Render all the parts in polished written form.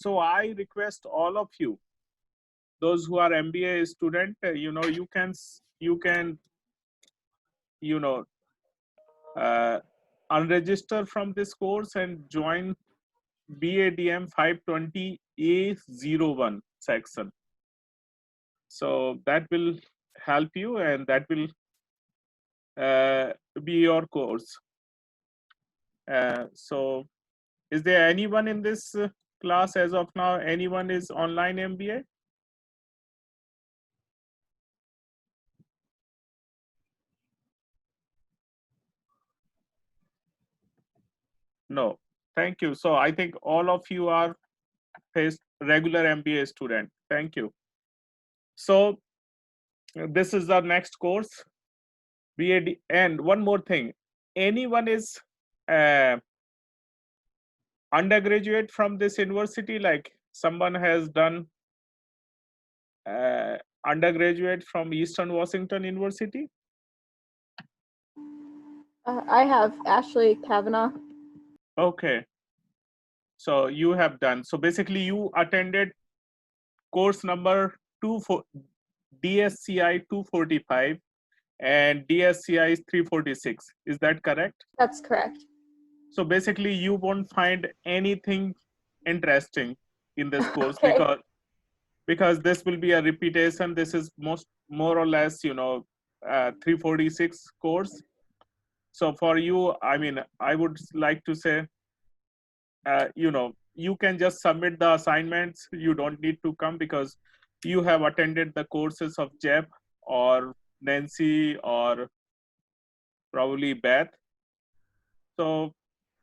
So I request all of you, those who are MBA student, you can you know uh, unregister from this course and join BADM 520A01 section. So that will help you, and that will be your course. So is there anyone in this class as of now? Anyone is online MBA? No. Thank you. So I think all of you are regular MBA student. Thank you. So this is the next course, BAD. And one more thing, anyone is uh, undergraduate from this university, like someone has done uh, undergraduate from Eastern Washington University? I have Ashley Kavanaugh. Okay, so you have done. So basically you attended course number 24, DSCI 245 and DSCI is 346. Is that correct? That's correct. So basically you won't find anything interesting in this course Okay. because this will be a repetition. This is more or less 346 course. So for you, I mean, I would like to say you can just submit the assignments. You don't need to come because you have attended the courses of Jeff or Nancy or probably Beth. So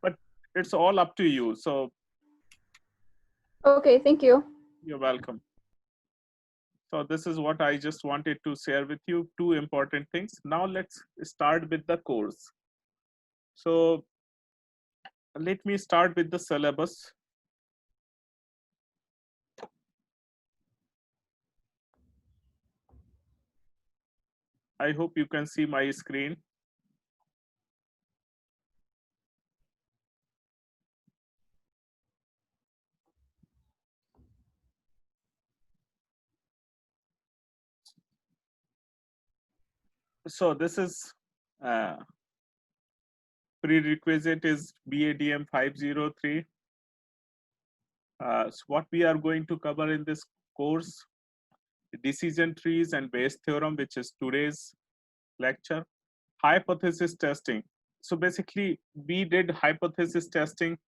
but it's all up to you. So Okay, thank you. you're welcome. So this is what I just wanted to share with you, two important things. Now let's start with the course. So let me start with the syllabus. I hope you can see my screen. So this is prerequisite is BADM 503. So what we are going to cover in this course, decision trees and Bayes theorem, which is today's lecture. Hypothesis testing. So basically we did hypothesis testing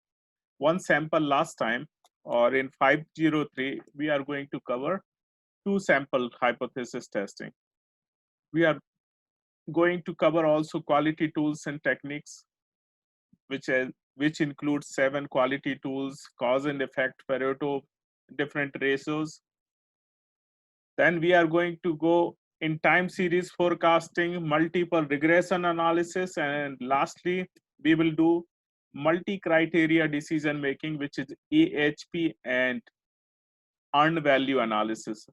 one sample last time, or in 503, we are going to cover two sample hypothesis testing. We are going to cover also quality tools and techniques, which includes 7 quality tools, cause and effect, Pareto, different ratios. Then we are going to go in time series forecasting, multiple regression analysis, and lastly, we will do multi-criteria decision making, which is AHP and earned value analysis.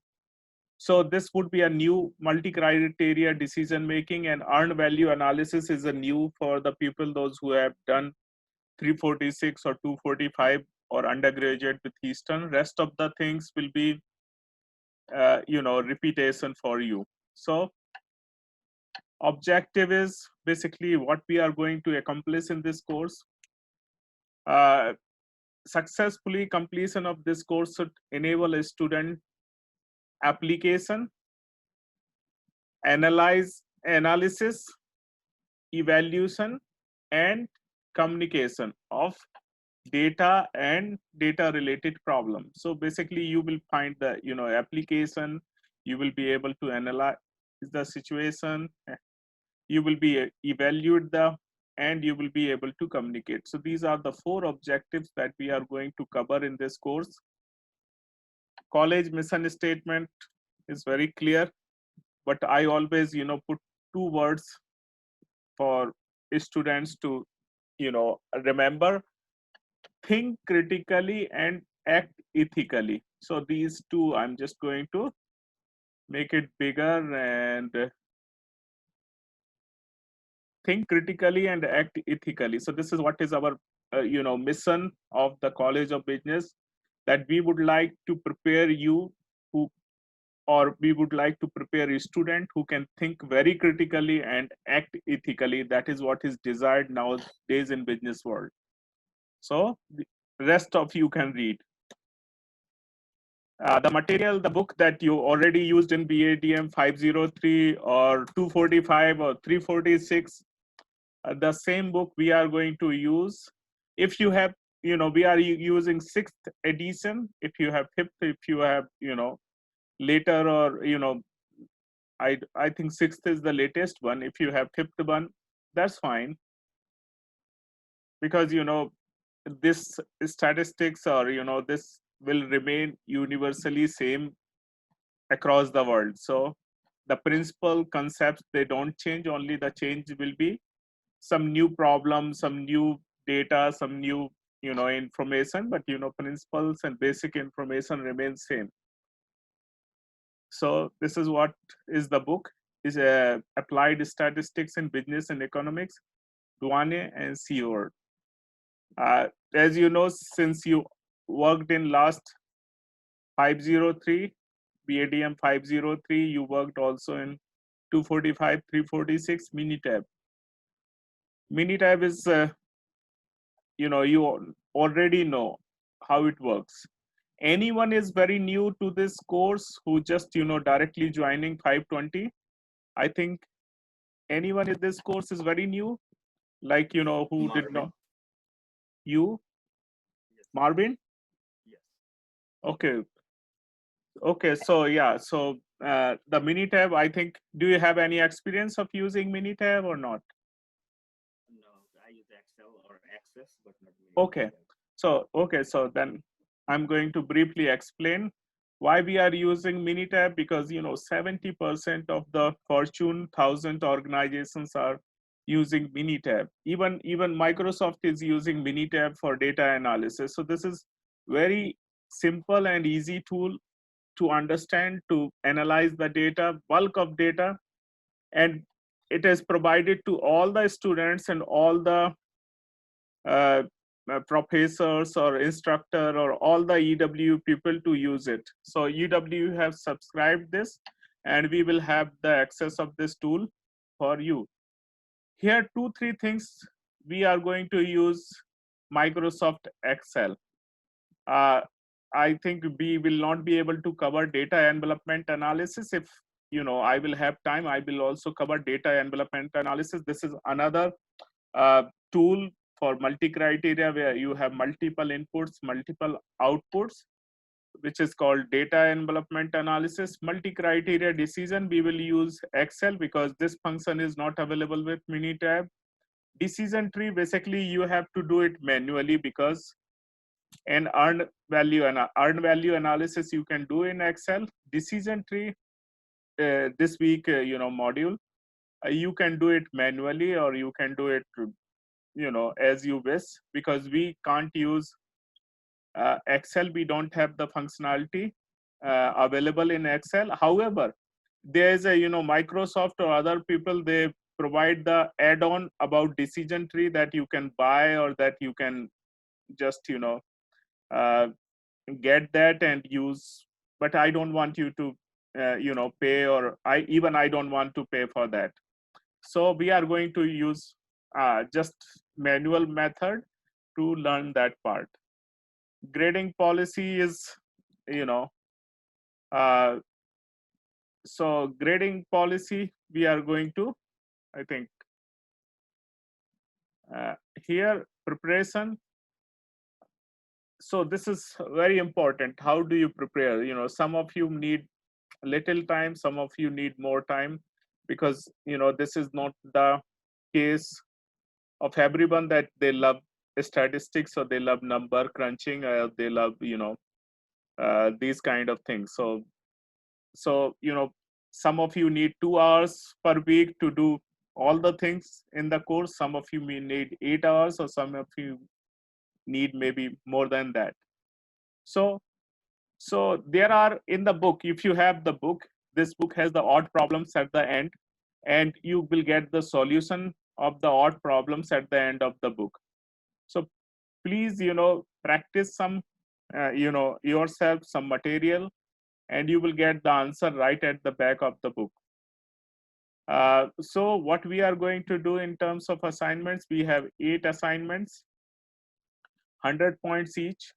So this would be a new multi-criteria decision making, and earned value analysis is a new for the people, those who have done 346 or 245 or undergraduate with Eastern. Rest of the things will be repetition for you. So objective is basically what we are going to accomplish in this course. Successfully completion of this course should enable a student application, analysis, evaluation, and communication of data and data related problems. So basically you will find the application, you will be able to analyze the situation, you will be evaluate the, and you will be able to communicate. So these are the 4 objectives that we are going to cover in this course. College mission statement is very clear, but I always put 2 words for students to remember: think critically and act ethically. So these 2 I'm just going to make it bigger, and think critically and act ethically. So this is what is our mission of the College of Business, that we would like to prepare you or we would like to prepare a student who can think very critically and act ethically. That is what is desired nowadays in business world. So the rest of you can read. The material, the book that you already used in BADM 503 or 245 or 346, the same book we are going to use. If you have, we are using 6th edition. If you have 5th, if you have, later or, I think 6th is the latest one. If you have 5th one, that's fine. Because, this statistics or, this will remain universally same across the world. So the principal concepts, they don't change, only the change will be some new problems, some new data, some new, information, but, principles and basic information remain same. So this is what is the book, is Applied Statistics in Business and Economics, Duane and Seward. As you know, since you worked in last 503, BADM 503, you worked also in 245, 346 Minitab. Minitab is, you already know how it works. Anyone is very new to this course who just, directly joining 520? I think anyone in this course is very new, like, who Marvin. did not. You? Yes. Marvin? Yes. Okay, so yeah, so the Minitab, I think, do you have any experience of using Minitab or not? No, I use Excel or Access, but not Minitab. Okay, so then I'm going to briefly explain why we are using Minitab, because 70% of the Fortune 1000 organizations are using Minitab. Even Microsoft is using Minitab for data analysis. So this is very simple and easy tool to understand, to analyze the data, bulk of data, and it is provided to all the students and all the professors or instructor or all the EW people to use it. So EW have subscribed this, and we will have the access of this tool for you. Here, 2-3 things we are going to use Microsoft Excel. I think we will not be able to cover data envelopment analysis. If I will have time, I will also cover data envelopment analysis. This is another tool for multi-criteria where you have multiple inputs, multiple outputs, which is called data envelopment analysis. Multi-criteria decision, we will use Excel because this function is not available with Minitab. Decision tree, basically you have to do it manually, because an earned value analysis you can do in Excel. Decision tree, this week, module, you can do it manually or you can do it as you wish, because we can't use Excel. We don't have the functionality available in Excel. However, there's a Microsoft or other people, they provide the add-on about decision tree that you can buy, or that you can just get that and use. But I don't want you to pay, or I don't want to pay for that. So we are going to use just manual method to learn that part. Grading policy is, so grading policy, we are going to, I think, here, preparation. So this is very important. How do you prepare? Some of you need little time, some of you need more time, because this is not the case of everyone that they love statistics or they love number crunching, or they love these kind of things. So some of you need 2 hours per week to do all the things in the course. Some of you may need 8 hours, or some of you need maybe more than that. So there are in the book, if you have the book, this book has the odd problems at the end, and you will get the solution of the odd problems at the end of the book. So please, practice some yourself some material, and you will get the answer right at the back of the book. So what we are going to do in terms of assignments, we have 8 assignments, 100 points each.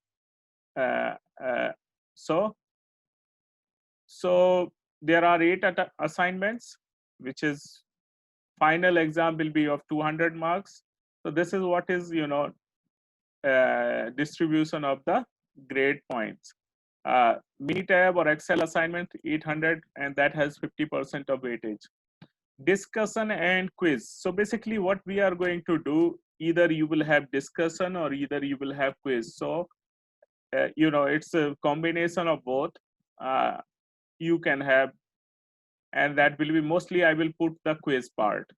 Uh, uh, so there are 8 assignments, which is final exam will be of 200 marks. So this is what is, distribution of the grade points. Minitab or Excel assignment 800, and that has 50% of weightage. Discussion and quiz. So basically what we are going to do, either you will have discussion or either you will have quiz. So, it's a combination of both. You can have, and that will be mostly, I will put the quiz part.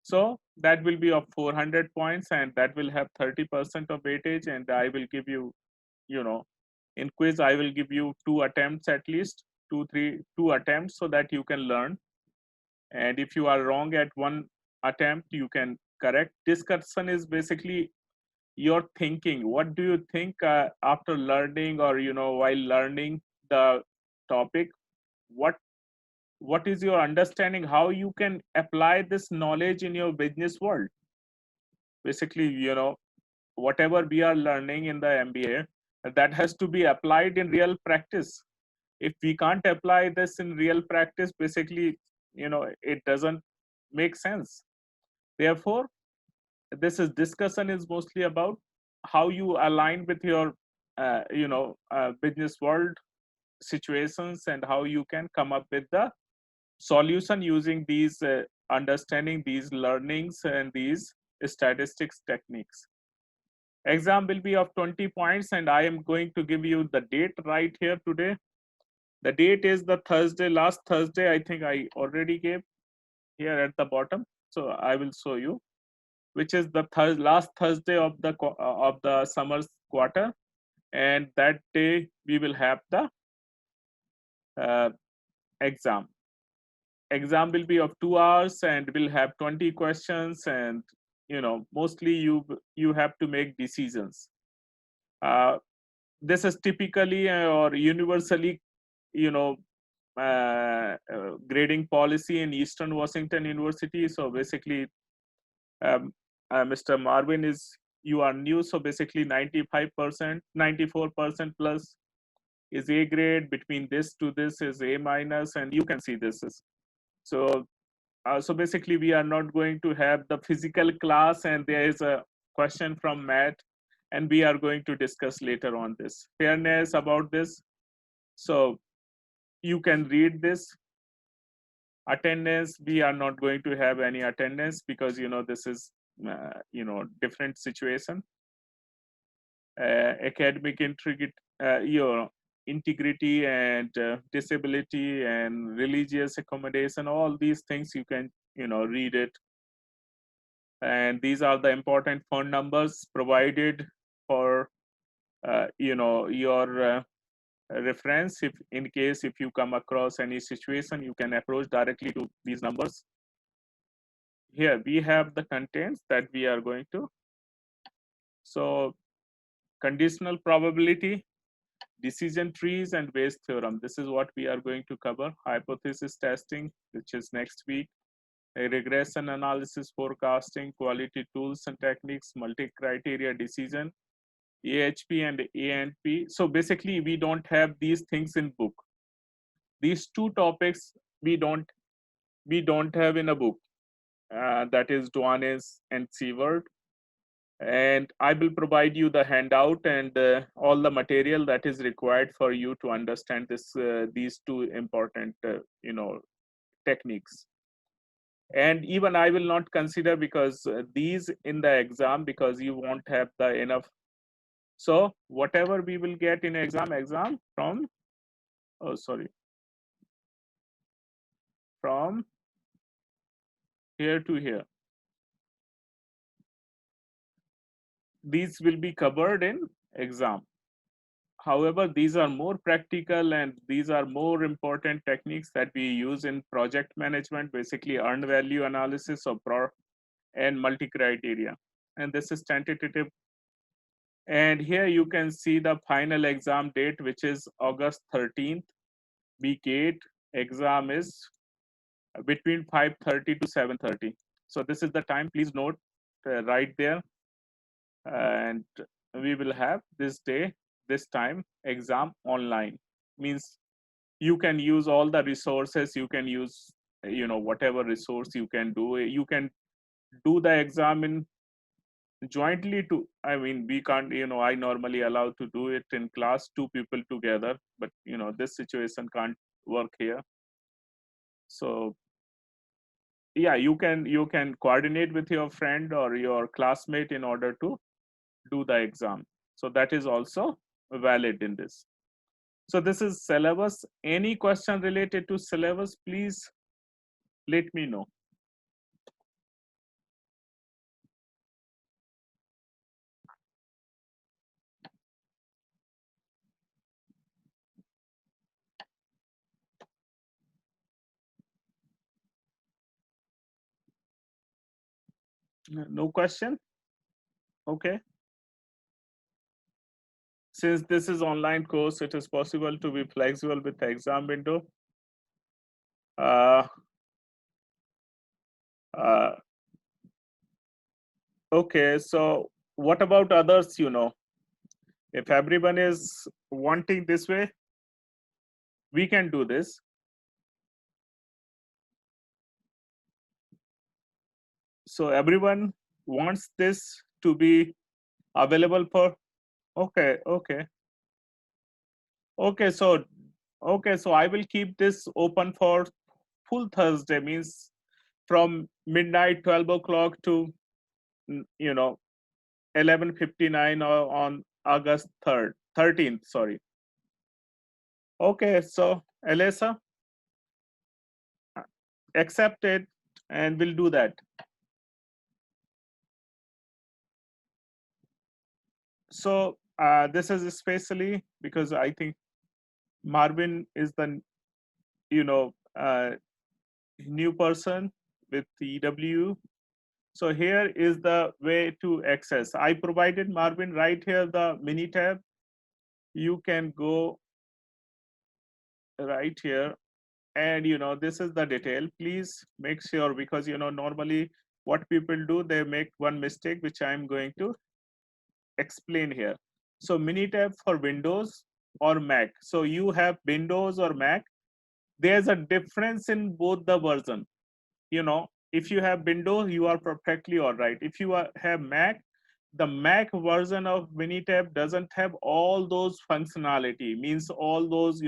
So that will be of 400 points, and that will have 30% of weightage, and I will give you, in quiz, I will give you 2 attempts at least, 2 attempts, so that you can learn. And if you are wrong at one attempt, you can correct. Discussion is basically your thinking. What do you think after learning, or, while learning the topic? What is your understanding, how you can apply this knowledge in your business world? Basically, whatever we are learning in the MBA, that has to be applied in real practice. If we can't apply this in real practice, basically, it doesn't make sense. Therefore, discussion is mostly about how you align with your business world situations, and how you can come up with the solution using these understanding these learnings and these statistics techniques. Exam will be of 20 points, and I am going to give you the date right here today. The date is the Thursday, last Thursday. I think I already gave here at the bottom, so I will show you, which is the last Thursday of the summer quarter, and that day we will have the exam. Exam will be of 2 hours, and will have 20 questions, and mostly you have to make decisions. This is typically or universally, grading policy in Eastern Washington University. So basically, Mr. Marvin, you are new, so basically 95%, 94% plus is A grade. Between this to this is A minus, and you can see this is so. So basically, we are not going to have the physical class, and there is a question from Matt, and we are going to discuss later on this fairness about this. So you can read this. Attendance, we are not going to have any attendance, because this is different situation. Academic integrity and disability and religious accommodation, all these things you can read it. And these are the important phone numbers provided for your reference. If in case if you come across any situation, you can approach directly to these numbers. Here we have the contents that we are going to. So conditional probability, decision trees, and Bayes theorem. This is what we are going to cover. Hypothesis testing, which is next week. A regression analysis, forecasting, quality tools and techniques, multi-criteria decision, AHP and ANP. So basically, we don't have these things in book. These 2 topics we don't have in a book. That is Duanes and Seward. And I will provide you the handout and all the material that is required for you to understand these 2 important techniques. And even I will not consider, because these in the exam, because you won't have the enough. So whatever we will get in exam from from here to here, these will be covered in exam. However, these are more practical, and these are more important techniques that we use in project management, basically earned value analysis of and multi-criteria. And this is tentative And here you can see the final exam date, which is August 13th, week 8. Exam is between 5:30 to 7:30. So this is the time, please note right there. And we will have this day, this time, exam online. Means you can use all the resources, you can use, whatever resource you can do. You can do the exam in jointly to, I mean, we can't, I normally allow to do it in class, 2 people together, but this situation can't work here. So yeah, you can coordinate with your friend or your classmate in order to do the exam. So that is also valid in this. So this is syllabus. Any question related to syllabus, please let me know. No question? Okay. Since this is online course, it is possible to be flexible with the exam window. Uh, uh, okay, so what about others, If everyone is wanting this way, we can do this. So everyone wants this to be available for, okay, okay. Okay, so I will keep this open for full Thursday, means from midnight 12 o'clock to 11:59 on August 3rd, 13th, sorry. Okay, so Elisa, accept it and we'll do that. So this is especially because I think Marvin is the new person with EW. So here is the way to access. I provided Marvin right here the mini tab. You can go right here, and this is the detail. Please make sure, because normally what people do, they make one mistake which I'm going to explain here. So mini tab for Windows or Mac. So you have Windows or Mac. There's a difference in both the version. If you have Windows, you are perfectly all right. If you have Mac, the Mac version of Minitab doesn't have all those functionality, means all those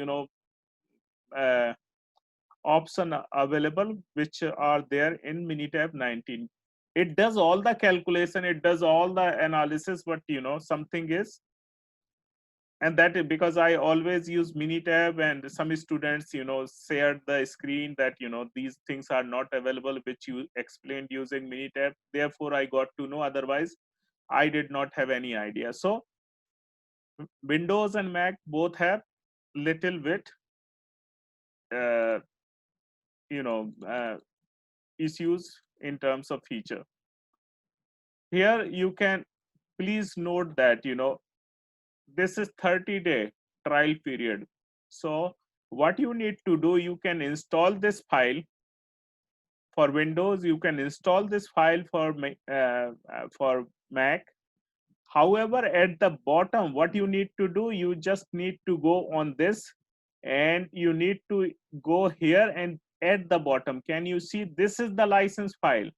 uh, option available which are there in Minitab 19. It does all the calculation, it does all the analysis, but something is, and that is because I always use Minitab, and some students shared the screen that these things are not available which you explained using Minitab. Therefore I got to know, otherwise I did not have any idea. So Windows and Mac both have little bit uh, issues in terms of feature. Here you can please note that this is 30-day trial period. So what you need to do, you can install this file for Windows, you can install this file for Mac. However, at the bottom, what you need to do, you just need to go on this, and you need to go here, and at the bottom, can you see this is the license file?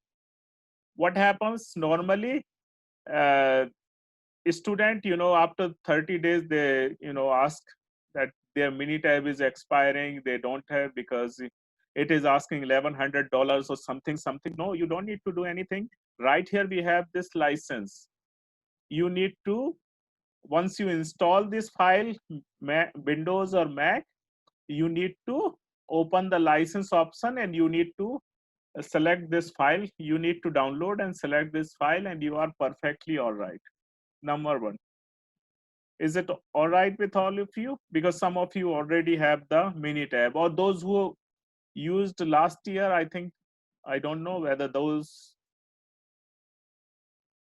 What happens normally? Student, after 30 days, they ask that their Minitab is expiring, they don't have, because it is asking $1,100 or something. No, you don't need to do anything. Right here we have this license. You need to, once you install this file, Windows or Mac, you need to open the license option, and you need to select this file. You need to download and select this file, and you are perfectly all right. Number one. Is it all right with all of you? Because some of you already have the Minitab, or those who used last year, I think, I don't know whether those,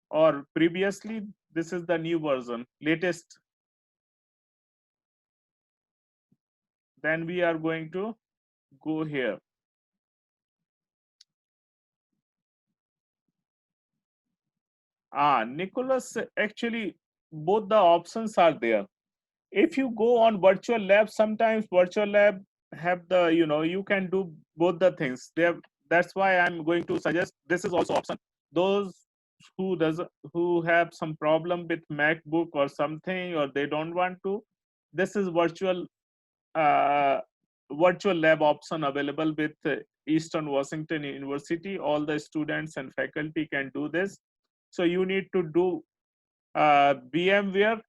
or previously This is the new version, latest. Then we are going to go here. Nicholas, actually, both the options are there. If you go on virtual lab, sometimes virtual lab have the, you can do both the things. That's why I'm going to suggest this is also option. Those who have some problem with MacBook or something, or they don't want to, this is uh, virtual lab option available with Eastern Washington University. All the students and faculty can do this. So you need to do VMware,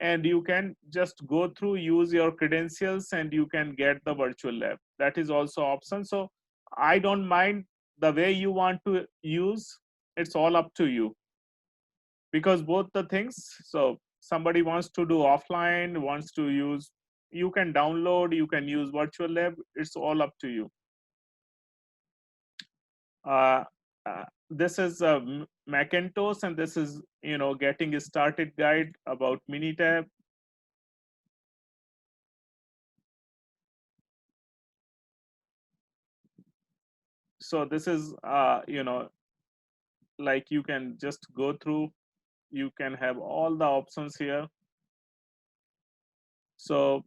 and you can just go through, use your credentials, and you can get the virtual lab. That is also option. So I don't mind the way you want to use. It's all up to you, because both the things. So somebody wants to do offline, wants to use, you can download, you can use virtual lab. It's all up to you. uh, this is Macintosh, and this is getting started guide about Minitab. So this is like you can just go through, you can have all the options here. So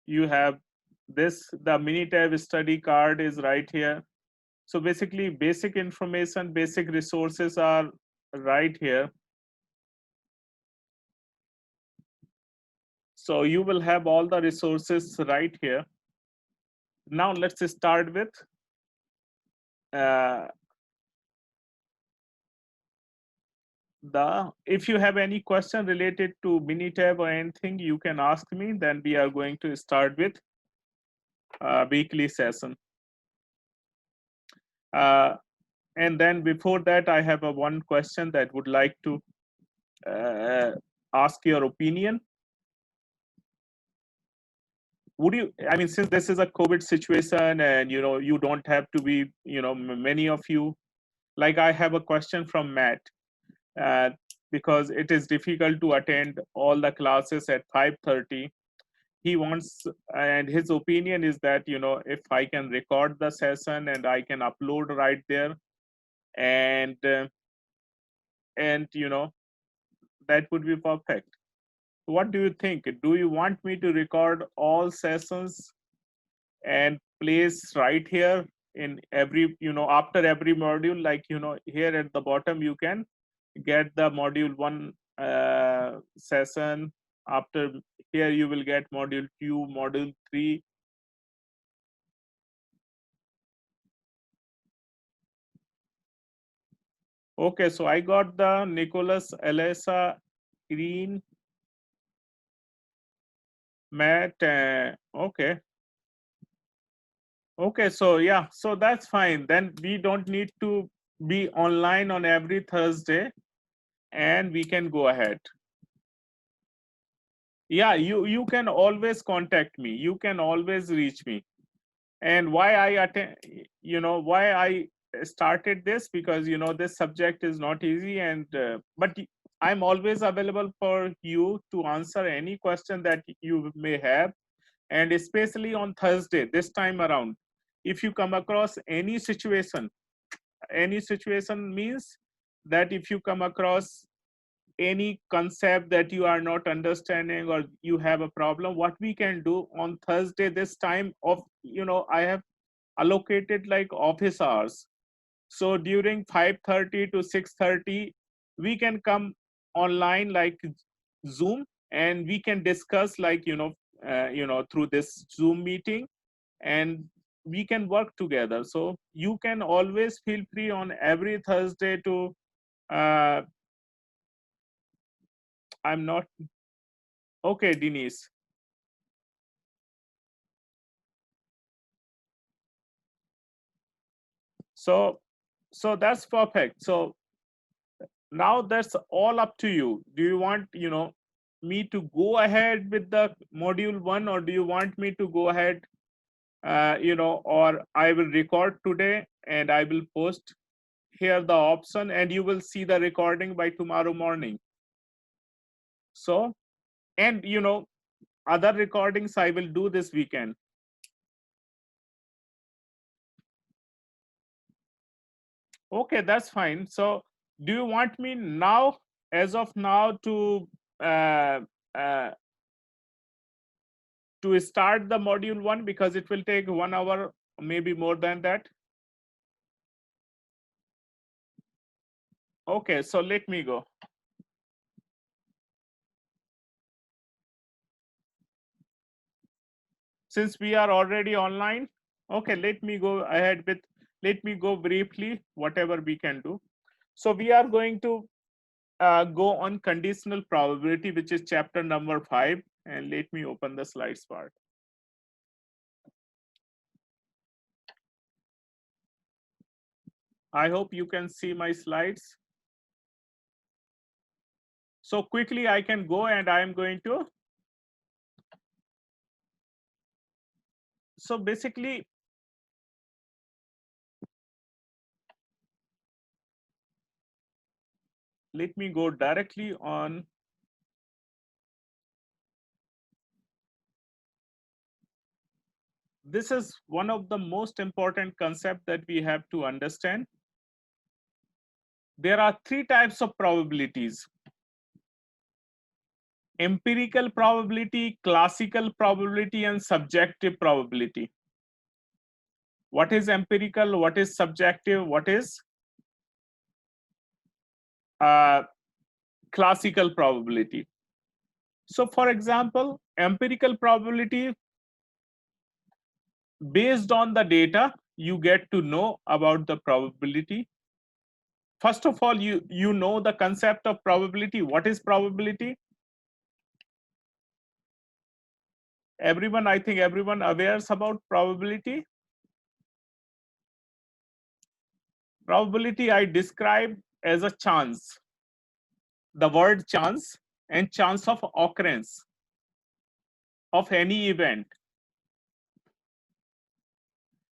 you have this, the Minitab study card is right here. So basically basic information, basic resources are right here. So you will have all the resources right here. Now let's start with if you have any question related to Minitab or anything, you can ask me. Then we are going to start with weekly session. And then before that, I have one question that would like to ask your opinion. Would you, I mean, since this is a COVID situation, and you don't have to be, many of you, like I have a question from Matt, because it is difficult to attend all the classes at 5:30. He wants, and his opinion is that, if I can record the session and I can upload right there, and that would be perfect. What do you think? Do you want me to record all sessions and place right here in every, after every module, like, here at the bottom, you can get the module 1 session. After here, you will get module 2, module 3. Okay, so I got the Nicholas, Elisa, Irene, Matt. Okay. Okay, so yeah, so that's fine. Then we don't need to be online on every Thursday, and we can go ahead. Yeah, you can always contact me. You can always reach me. And why I attend, why I started this, because this subject is not easy, and but I'm always available for you to answer any question that you may have. And especially on Thursday, this time around, if you come across any situation means that if you come across any concept that you are not understanding, or you have a problem, what we can do on Thursday, this time of, I have allocated like office hours. So during 5:30 to 6:30, we can come online like Zoom, and we can discuss like, through this Zoom meeting, and we can work together. So you can always feel free on every Thursday to, I'm not, okay, Denise. So that's perfect. So now that's all up to you. Do you want, me to go ahead with the module 1, or do you want me to go ahead, or I will record today and I will post here the option, and you will see the recording by tomorrow morning. So, and you know, other recordings I will do this weekend. Okay, that's fine. So do you want me now, as of now, uh, uh, to start the module 1, because it will take 1 hour, maybe more than that? Okay, so let me go. Since we are already online, okay, let me go ahead with, let me go briefly, whatever we can do. So we are going to go on conditional probability, which is chapter number 5. And let me open the slides part. I hope you can see my slides. So quickly I can go, and I am going to. So basically, let me go directly on. This is one of the most important concepts that we have to understand. There are 3 types of probabilities: empirical probability, classical probability, and subjective probability. What is empirical? What is subjective? What is classical probability? So for example, empirical probability, based on the data, you get to know about the probability. First of all, you know the concept of probability. What is probability? Everyone, I think everyone aware about probability. Probability I describe as a chance. The word chance and chance of occurrence of any event.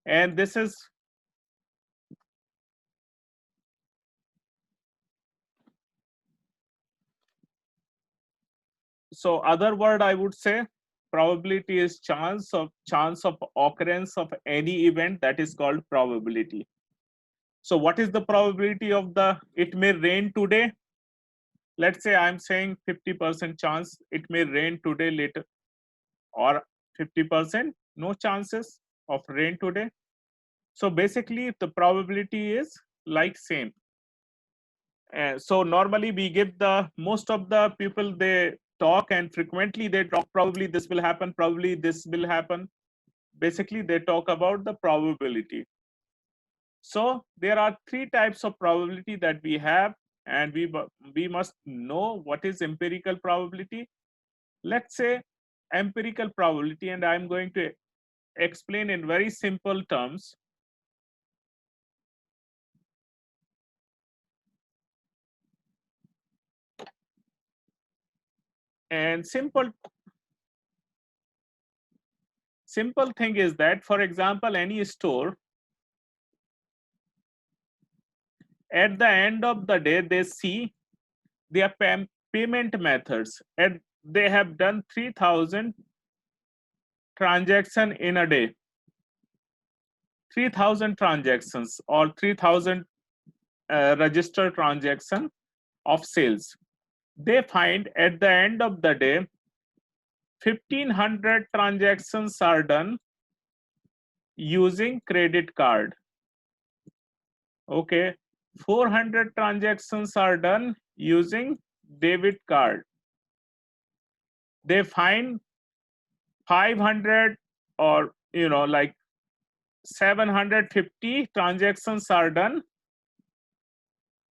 And this is so other word I would say, probability is chance of occurrence of any event, that is called probability. So what is the probability of the, it may rain today? Let's say I'm saying 50% chance it may rain today later, or 50% no chances of rain today. So basically the probability is like same. So normally we give the, most of the people, they talk and frequently they talk, probably this will happen, probably this will happen. Basically they talk about the probability. So there are 3 types of probability that we have, and we must know what is empirical probability. Let's say empirical probability, and I'm going to explain in very simple terms. And simple thing is that, for example, any store, at the end of the day, they see their payment methods, and they have done 3,000 transactions in a day. 3,000 transactions, or 3,000 registered transaction of sales. They find at the end of the day, 1,500 transactions are done using credit card. Okay, 400 transactions are done using debit card. They find 500, or like 750 transactions are done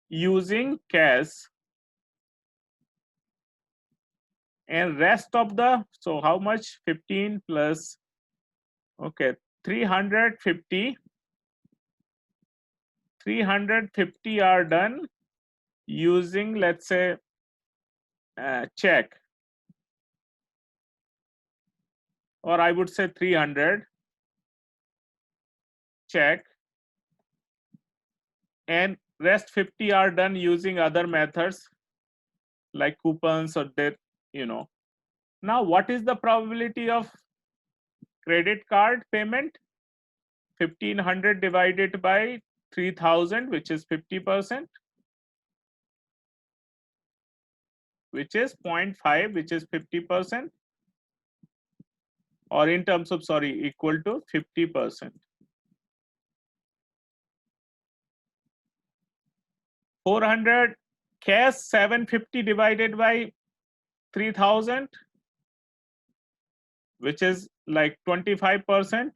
using cash, and rest of the, so how much, 15 plus, okay, 350 are done using, let's say, check, or I would say 300 check, and rest 50 are done using other methods like coupons or debt, you know. Now, what is the probability of credit card payment? 1500 divided by 3000, which is 50%, which is 0.5, which is 50%, or in terms of, sorry, equal to 50%. 400 cash 750 divided by 3000, which is like 25%.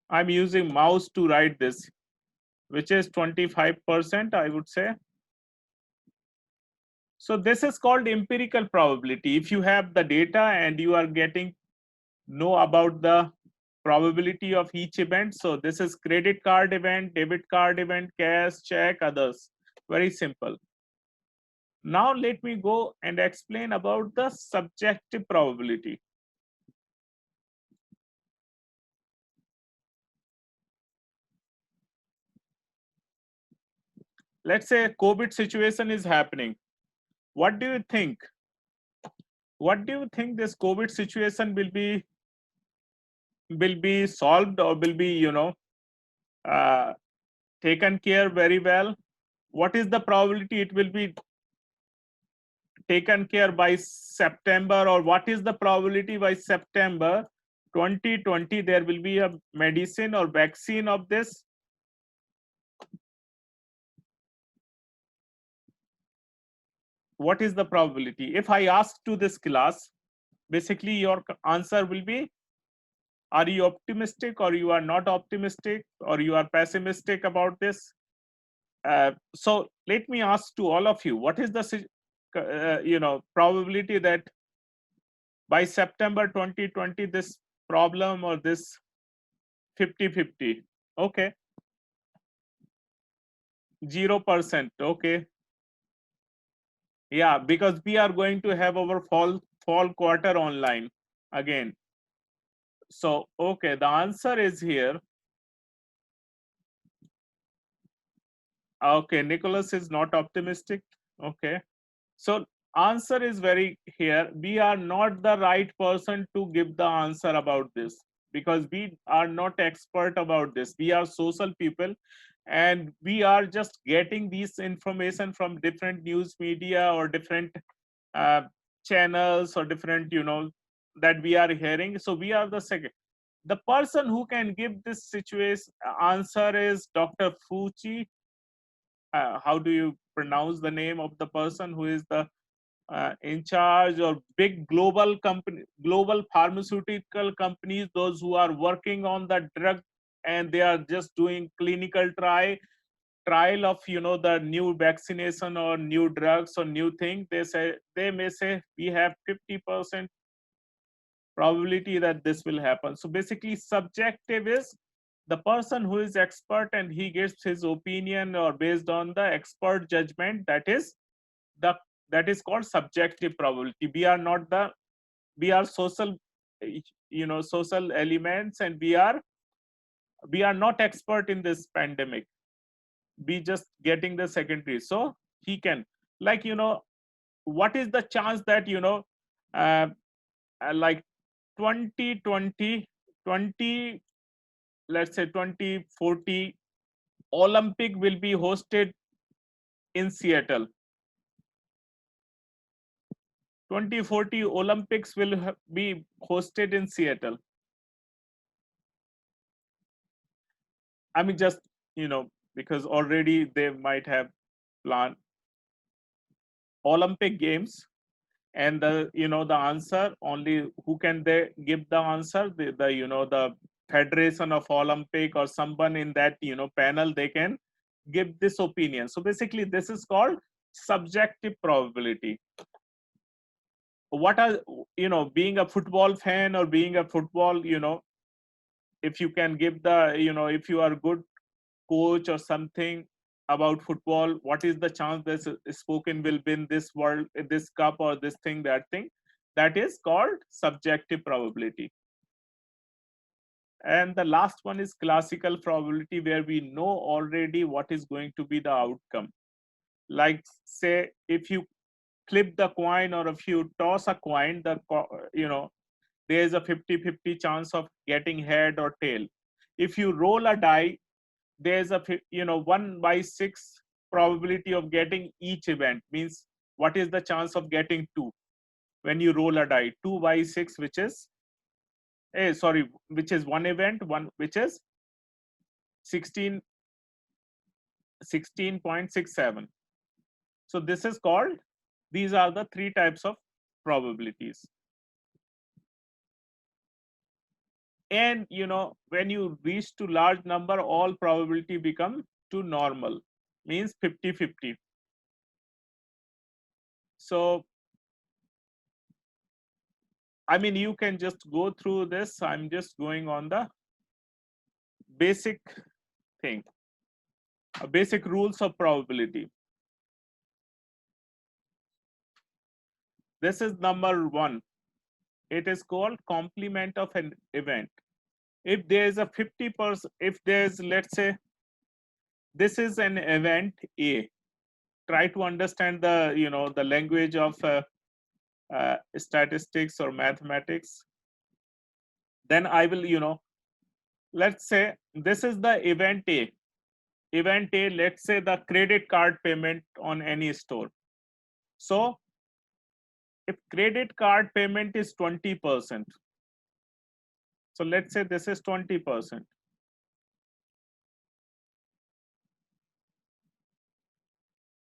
I'm using mouse to write this, which is 25%, I would say. So this is called empirical probability. If you have the data and you are getting know about the probability of each event. So this is credit card event, debit card event, cash, check, others. Very simple. Now let me go and explain about the subjective probability. Let's say a COVID situation is happening. What do you think? What do you think this COVID situation will be solved, or will be, you know, taken care very well? What is the probability it will be taken care by September, or what is the probability by September 2020 there will be a medicine or vaccine of this? What is the probability? If I ask to this class, basically your answer will be, are you optimistic, or you are not optimistic, or you are pessimistic about this? So let me ask to all of you, what is the you know, probability that by September 2020 this problem or this 50-50? Okay, 0%. Okay, yeah, because we are going to have our fall quarter online again. So okay, the answer is here. Okay, Nicholas is not optimistic. Okay, so answer is very here. We are not the right person to give the answer about this, because we are not expert about this. We are social people, and we are just getting this information from different news media or different uh, channels or different, you know, that we are hearing. So we are the second. The person who can give this situation answer is Dr. Fuchi. How do you pronounce the name of the person who is the in charge or big global company, global pharmaceutical companies, those who are working on the drug, and they are just doing clinical trial of, you know, the new vaccination or new drugs or new thing. They may say we have 50% probability that this will happen. So basically subjective is the person who is expert and he gives his opinion or based on the expert judgment. That is called subjective probability. We are not the, we are social, you know, social elements, and we are not expert in this pandemic. We just getting the secondary. So he can, like, you know, what is the chance that, you know, like 2020 20, let's say 2040 Olympic will be hosted in Seattle. 2040 Olympics will be hosted in Seattle. I mean, just, you know, because already they might have planned Olympic Games, and the, you know, the answer only who can they give the answer, the you know, the Federation of Olympic or someone in that, you know, panel, they can give this opinion. So basically this is called subjective probability. What are, you know, being a football fan or being a football, you know, if you can give the, you know, if you are good coach or something about football, what is the chance this spoken will win this world, this cup, or this thing, that thing? That is called subjective probability. And the last one is classical probability, where we know already what is going to be the outcome. Like say, if you flip the coin or if you toss a coin, there's a 50-50 chance of getting head or tail. If you roll a die, there's a 1/6 probability of getting each event. Means what is the chance of getting 2 when you roll a die? 2/6, which is which is one event, one which is 16.67. So this is called, these are the 3 types of probabilities. And when you reach to large number, all probability become to normal, means 50-50. So I mean, you can just go through this. I'm just going on the basic thing, basic rules of probability. This is number 1. It is called complement of an event. If there is a 50%, if there's, let's say, this is an event A. Try to understand the the language of statistics or mathematics. Then I will let's say this is the event A. Event A, let's say the credit card payment on any store. So if credit card payment is 20%, so let's say this is 20%.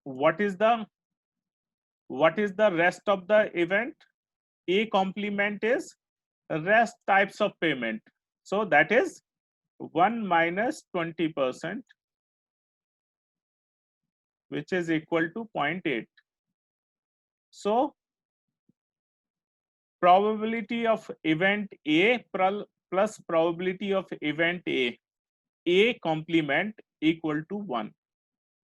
What is the rest of the event? A complement is rest types of payment. So that is 1 minus 20%, which is equal to 0.8. So probability of event A plus probability of event A complement equal to 1.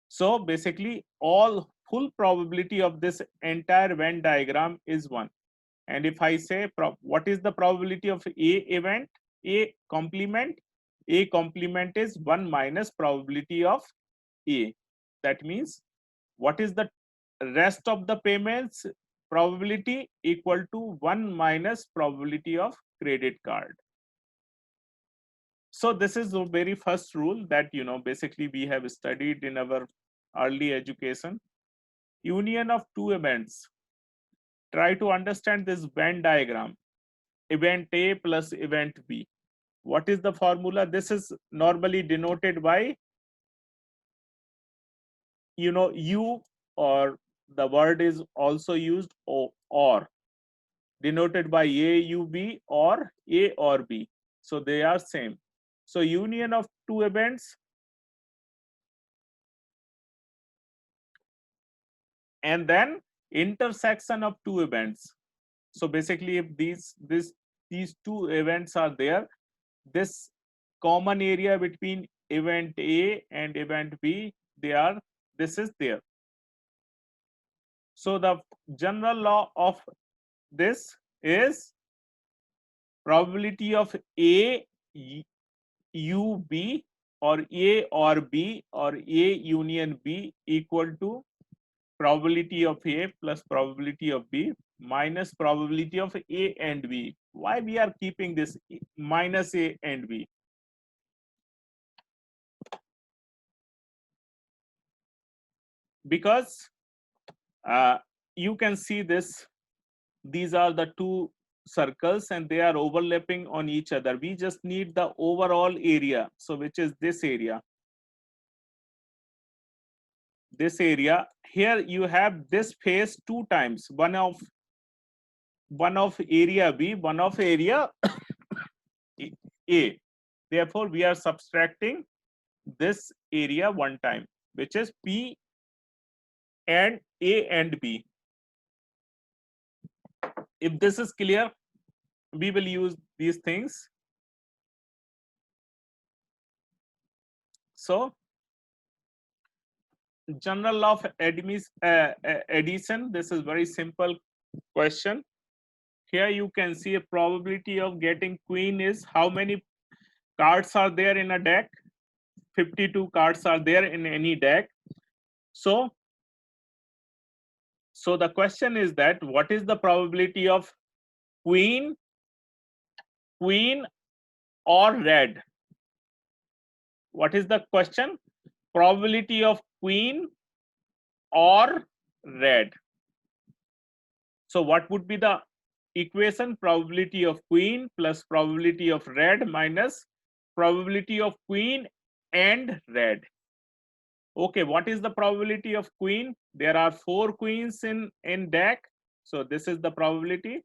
So basically all full probability of this entire Venn diagram is 1. And if I say what is the probability of A event, A complement is 1 minus probability of A. That means what is the rest of the payments probability? Equal to 1 minus probability of credit card. So this is the very first rule that basically we have studied in our early education. Union of 2 events. Try to understand this Venn diagram. Event A plus event B. What is the formula? This is normally denoted by U, or the word is also used or, denoted by A, U, B, or A or B. So they are same. So union of 2 events and then intersection of 2 events. So basically, if these 2 events are there, this common area between event A and event B, this is there. So the general law of this is probability of A U B or A or B or A union B equal to probability of A plus probability of B minus probability of A and B. Why we are keeping this minus A and B? Because you can see this, these are the 2 circles and they are overlapping on each other. We just need the overall area, so which is this area. This area here, you have this face 2 times, one of area B, one of area A. Therefore we are subtracting this area 1 time, which is P and A and B. If this is clear, we will use these things. So general law of addition, this is very simple question. Here you can see a probability of getting queen is how many cards are there in a deck. 52 cards are there in any deck. So the question is that what is the probability of queen or red? What is the question? Probability of queen or red. So what would be the equation? Probability of queen plus probability of red minus probability of queen and red. Okay, what is the probability of queen? There are 4 queens in deck. So this is the probability.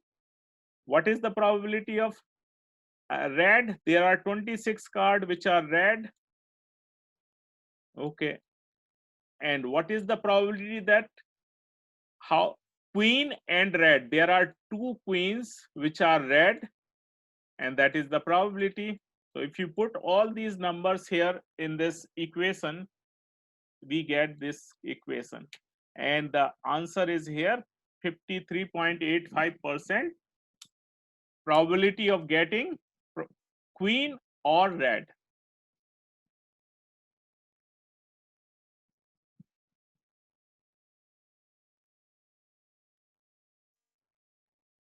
What is the probability of red? There are 26 cards which are red. Okay. And what is the probability that how queen and red? There are 2 queens which are red, and that is the probability. So if you put all these numbers here in this equation, we get this equation. And the answer is here 53.85% probability of getting queen or red.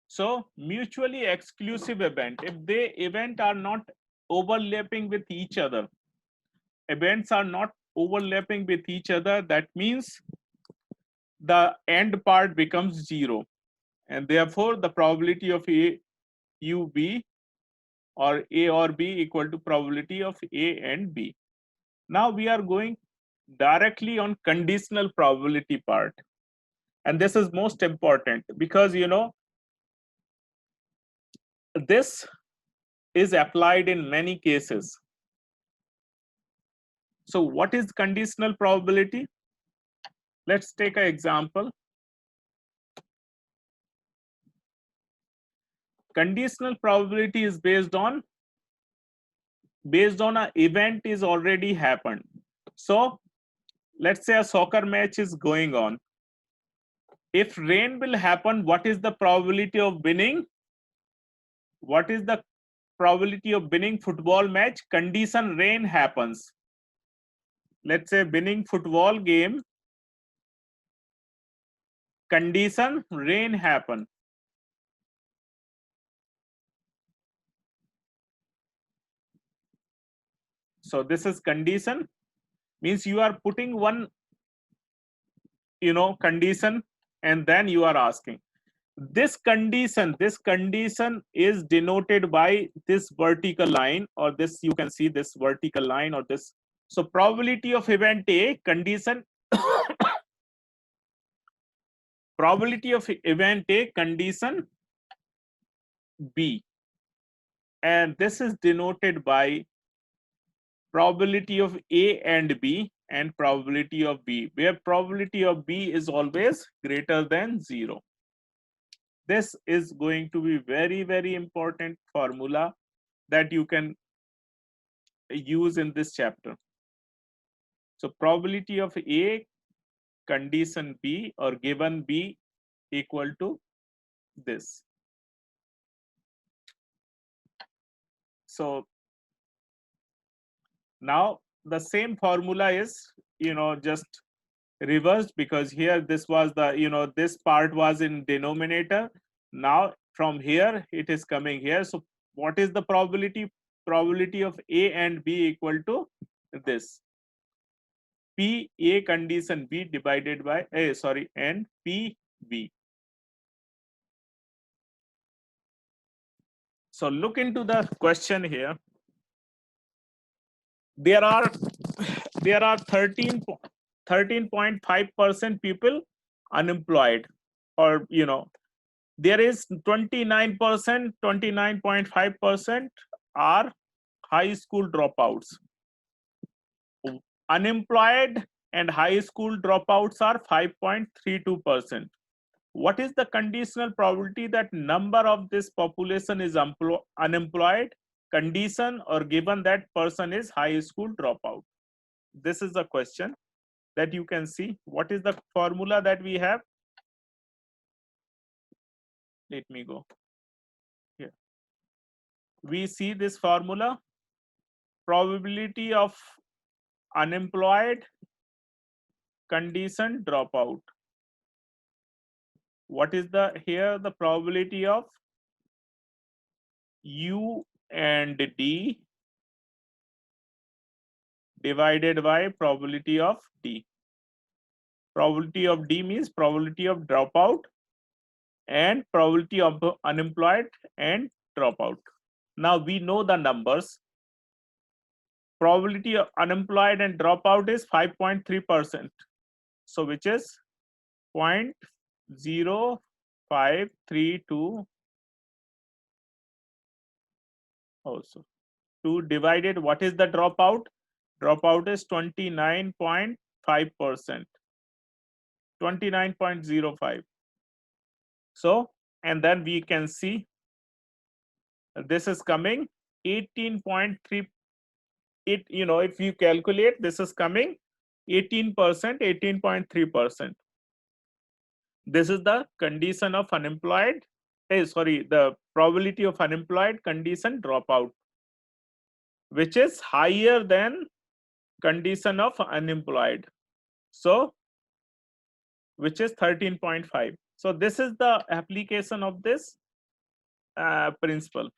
So mutually exclusive event, if they event are not overlapping with each other, events are not overlapping with each other, that means the end part becomes 0, and therefore the probability of A U B or A or B equal to probability of A and B. Now we are going directly on conditional probability part, and this is most important because this is applied in many cases. So what is conditional probability? Let's take an example. Conditional probability is based on an event is already happened. So let's say a soccer match is going on. If rain will happen, what is the probability of winning? What is the probability of winning football match? Condition rain happens. Let's say winning football game, condition rain happen. So this is condition, means you are putting one condition and then you are asking. This condition is denoted by this vertical line, or this, you can see this vertical line or this. So probability of event A, condition probability of event A, condition B, and this is denoted by probability of A and B and probability of B, where probability of B is always greater than 0. This is going to be very, very important formula that you can use in this chapter. So probability of A, condition B, or given B equal to this. So now the same formula is just reversed, because here this was the this part was in denominator. Now from here it is coming here. So what is the probability of A and B equal to this? P A condition B divided by and P B. So look into the question here. There are 13.5% people unemployed, or there is 29.5% are high school dropouts. Unemployed and high school dropouts are 5.32%. What is the conditional probability that number of this population is unemployed, condition, or given that person is high school dropout? This is the question that you can see. What is the formula that we have? Let me go here. We see this formula. probability of unemployed condition dropout. What is the here the probability of U and D divided by probability of D. Probability of D means probability of dropout and probability of unemployed and dropout. Now we know the numbers. Probability of unemployed and dropout is 5.3%. So which is 0.0532 also. 2 divided, what is the dropout? Dropout is 29.5%. 29.05. So, and then we can see this is coming 18.3. It, you know, if you calculate, this is coming 18%, 18.3%. This is the condition of unemployed, the probability of unemployed condition dropout, which is higher than condition of unemployed. So, which is 13.5. So this is the application of this principle.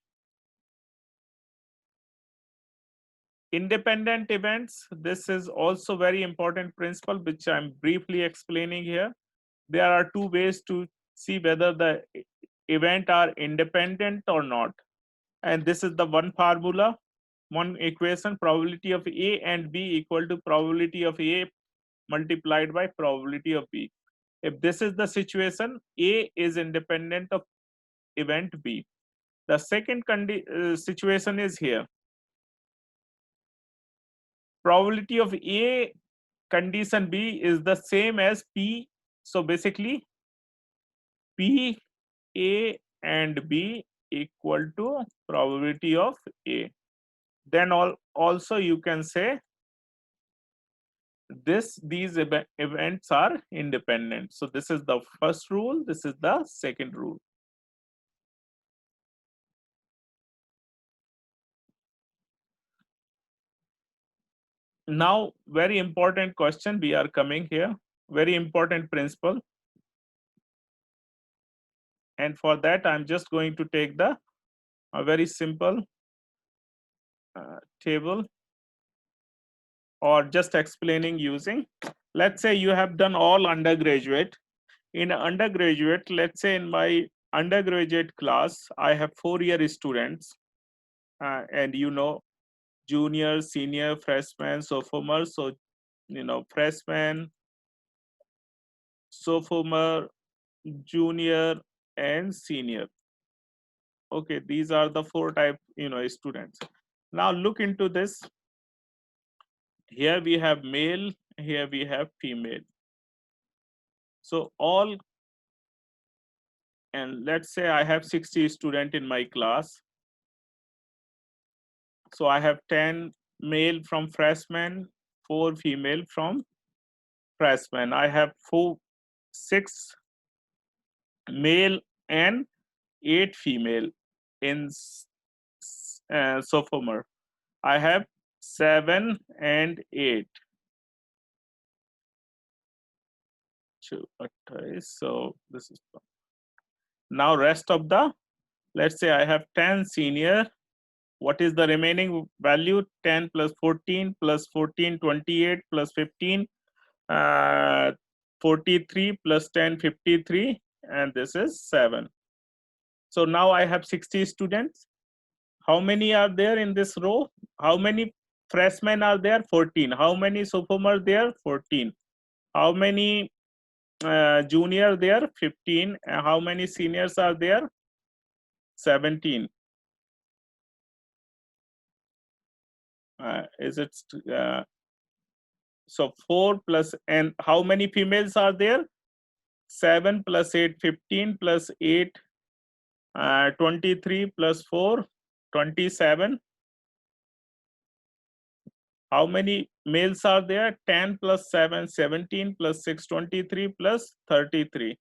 Independent events, this is also very important principle, which I'm briefly explaining here. There are two ways to see whether the event are independent or not. And this is the one formula, one equation, probability of A and B equal to probability of A multiplied by probability of B. If this is the situation, A is independent of event B. The second situation is here. Probability of A condition B is the same as P. So basically, P, A and B equal to probability of A. Then also you can say these events are independent. So this is the first rule, this is the second rule. Now, very important question, we are coming here, very important principle. And for that, I'm just going to take a very simple table, or just explaining using, let's say you have done all undergraduate. In undergraduate, let's say in my undergraduate class, I have 4-year students, and you know, junior, senior, freshman, sophomore. So, you know, freshman, sophomore, junior, and senior. Okay, these are the 4 type, you know, students. Now look into this. Here we have male, here we have female. So all, and let's say I have 60 students in my class. So I have 10 male from freshman, 4 female from freshman. I have 6 male and 8 female in sophomore. I have 7 and 8. So this is now rest of the, let's say I have 10 senior. What is the remaining value? 10 plus 14 plus 14, 28 plus 15, 43 plus 10, 53, and this is 7. So now I have 60 students. How many are there in this row? How many freshmen are there? 14. How many sophomore there? 14. How many junior there? 15. And how many seniors are there? 17. Is it so 4 plus, and how many females are there? 7 plus 8, 15 plus 8, 23 plus 4, 27. How many males are there? 10 plus 7, 17 plus 6, 23 plus 33.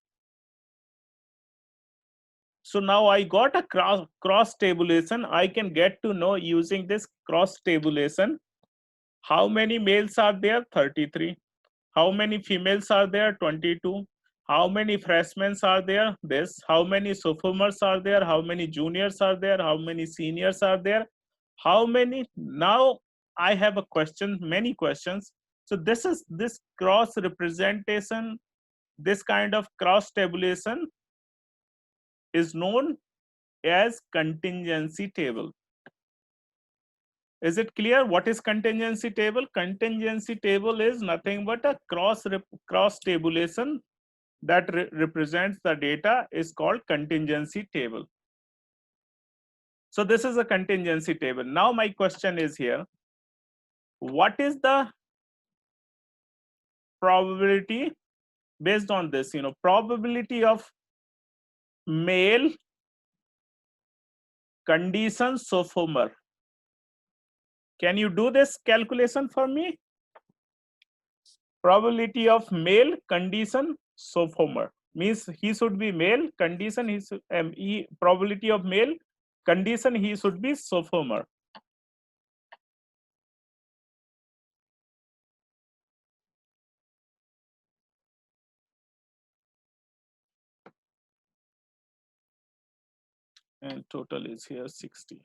So now I got a cross tabulation. I can get to know using this cross tabulation how many males are there, 33. How many females are there, 22. How many freshmen are there, this. How many sophomores are there, how many juniors are there, how many seniors are there, how many. Now I have a question, many questions. So this is this cross representation, this kind of cross tabulation is known as contingency table. Is it clear what is contingency table? Contingency table is nothing but a cross tabulation that represents the data is called contingency table. So this is a contingency table. Now my question is here, what is the probability based on this, probability of male condition sophomore? Can you do this calculation for me? Probability of male condition sophomore means he should be male condition, probability of male condition he should be sophomore. And total is here 60.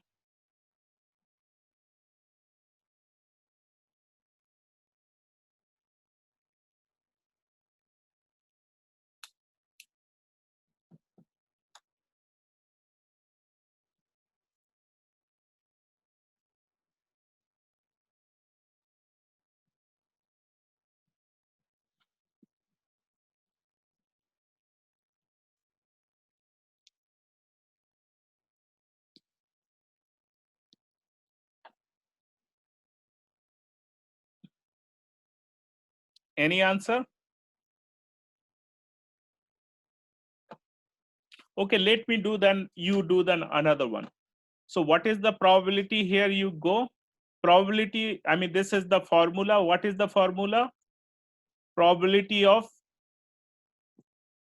Any answer? Okay, let me do then, you do then another one. So what is the probability here? You go probability, I mean, this is the formula. What is the formula? Probability of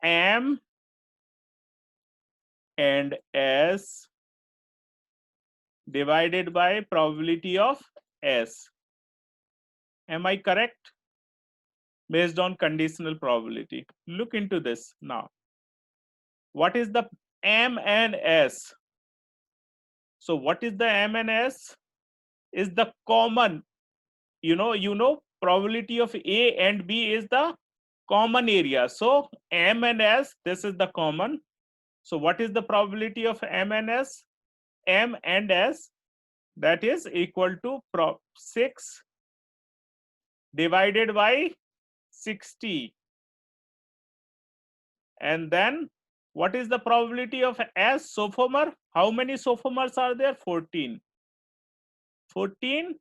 M and S divided by probability of S. Am I correct? Based on conditional probability. Look into this now. What is the M and S? So what is the M and S? Is the common, probability of A and B is the common area. So M and S, this is the common. So what is the probability of M and S? M and S, that is equal to 6 divided by 60. And then what is the probability of S sophomore? How many sophomores are there? 14. 14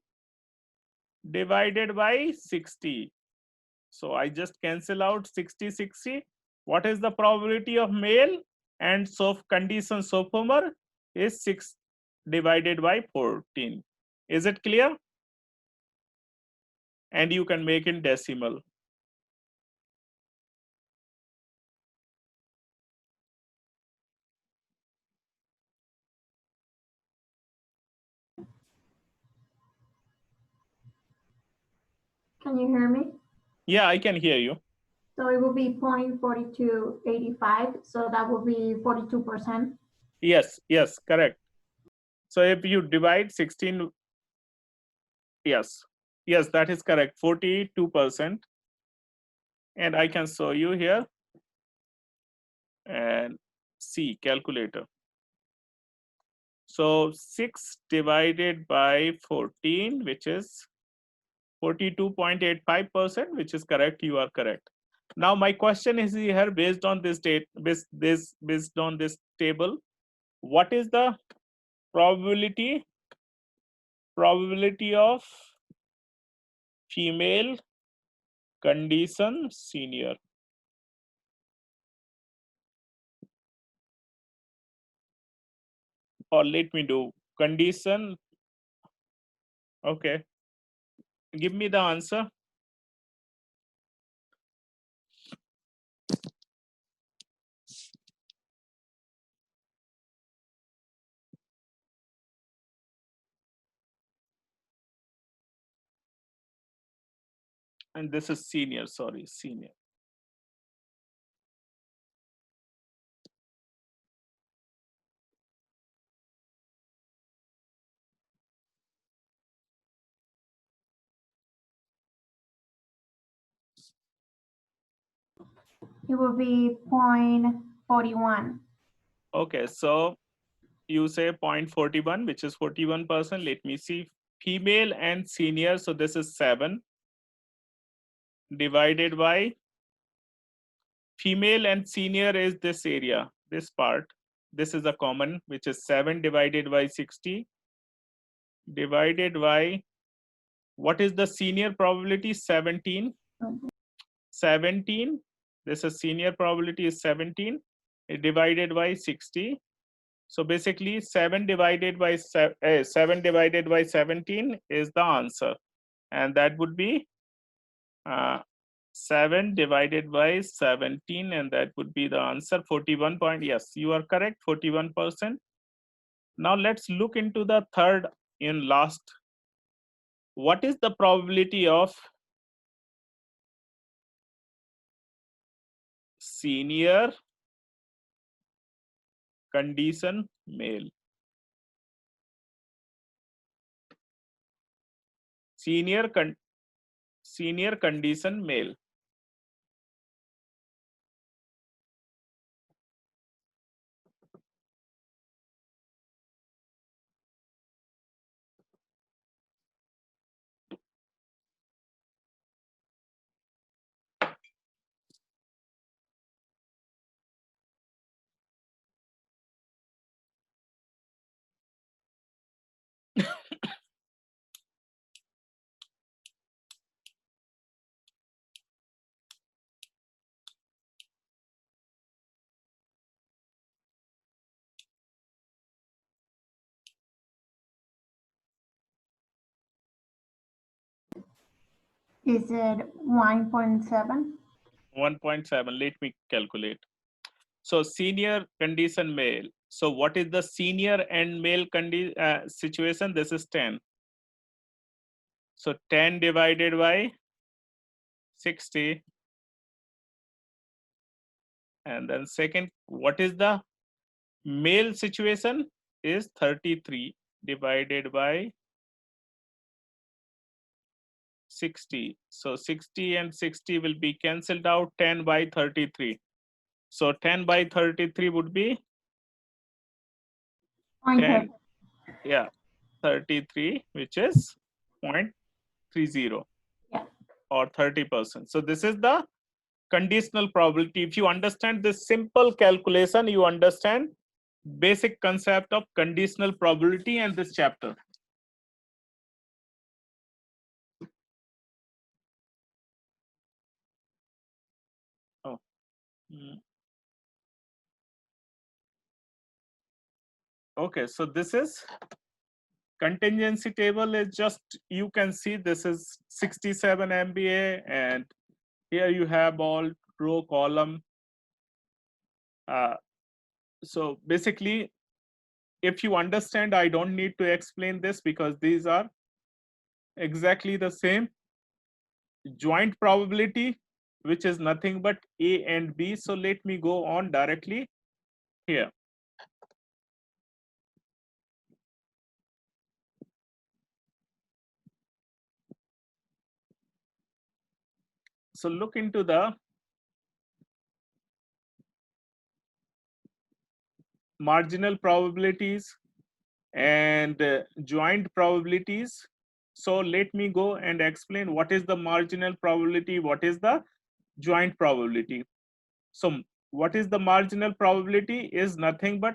divided by 60. So I just cancel out 60, 60. What is the probability of male and condition sophomore is 6 divided by 14. Is it clear? And you can make in decimal. Can you hear me? Yeah, I can hear you. So it will be 0.4285. So that will be 42%. Yes, correct. So if you divide 16, yes, that is correct, 42%. And I can show you here and see calculator. So 6 divided by 14, which is 42.85%, which is correct. You are correct. Now my question is here, based on this date, based on this table, what is the probability of female condition senior? Or let me do condition. Okay, give me the answer. And this is senior, sorry, senior. It will be 0.41. Okay, so you say 0.41, which is 41%. Let me see, female and senior. So this is 7 divided by female and senior is this area, this part. This is a common, which is 7 divided by 60 divided by, what is the senior probability? 17. 17. This is senior probability is 17 divided by 60. So basically 7 divided by 7 divided by 17 is the answer, and that would be 7 divided by 17, and that would be the answer, 41 point. Yes, you are correct, 41%. Now let's look into the third in last. What is the probability of senior condition male? Senior condition male. Is it 1.7? 1.7. Let me calculate. So senior condition male. So what is the senior and male situation? This is 10. So 10 divided by 60. And then second, what is the male situation? Is 33 divided by 60. So 60 and 60 will be cancelled out, 10 by 33. So 10 by 33 would be 10, yeah, 33, which is 0.30 Yeah. or 30%. So this is the conditional probability. If you understand this simple calculation, you understand basic concept of conditional probability and this chapter. Oh. Okay, so this is contingency table is just, you can see this is 67 MBA, and here you have all row column. So basically, if you understand, I don't need to explain this because these are exactly the same. Joint probability, which is nothing but A and B. So let me go on directly here. So look into the marginal probabilities and joint probabilities. So let me go and explain what is the marginal probability, what is the joint probability. So what is the marginal probability is nothing but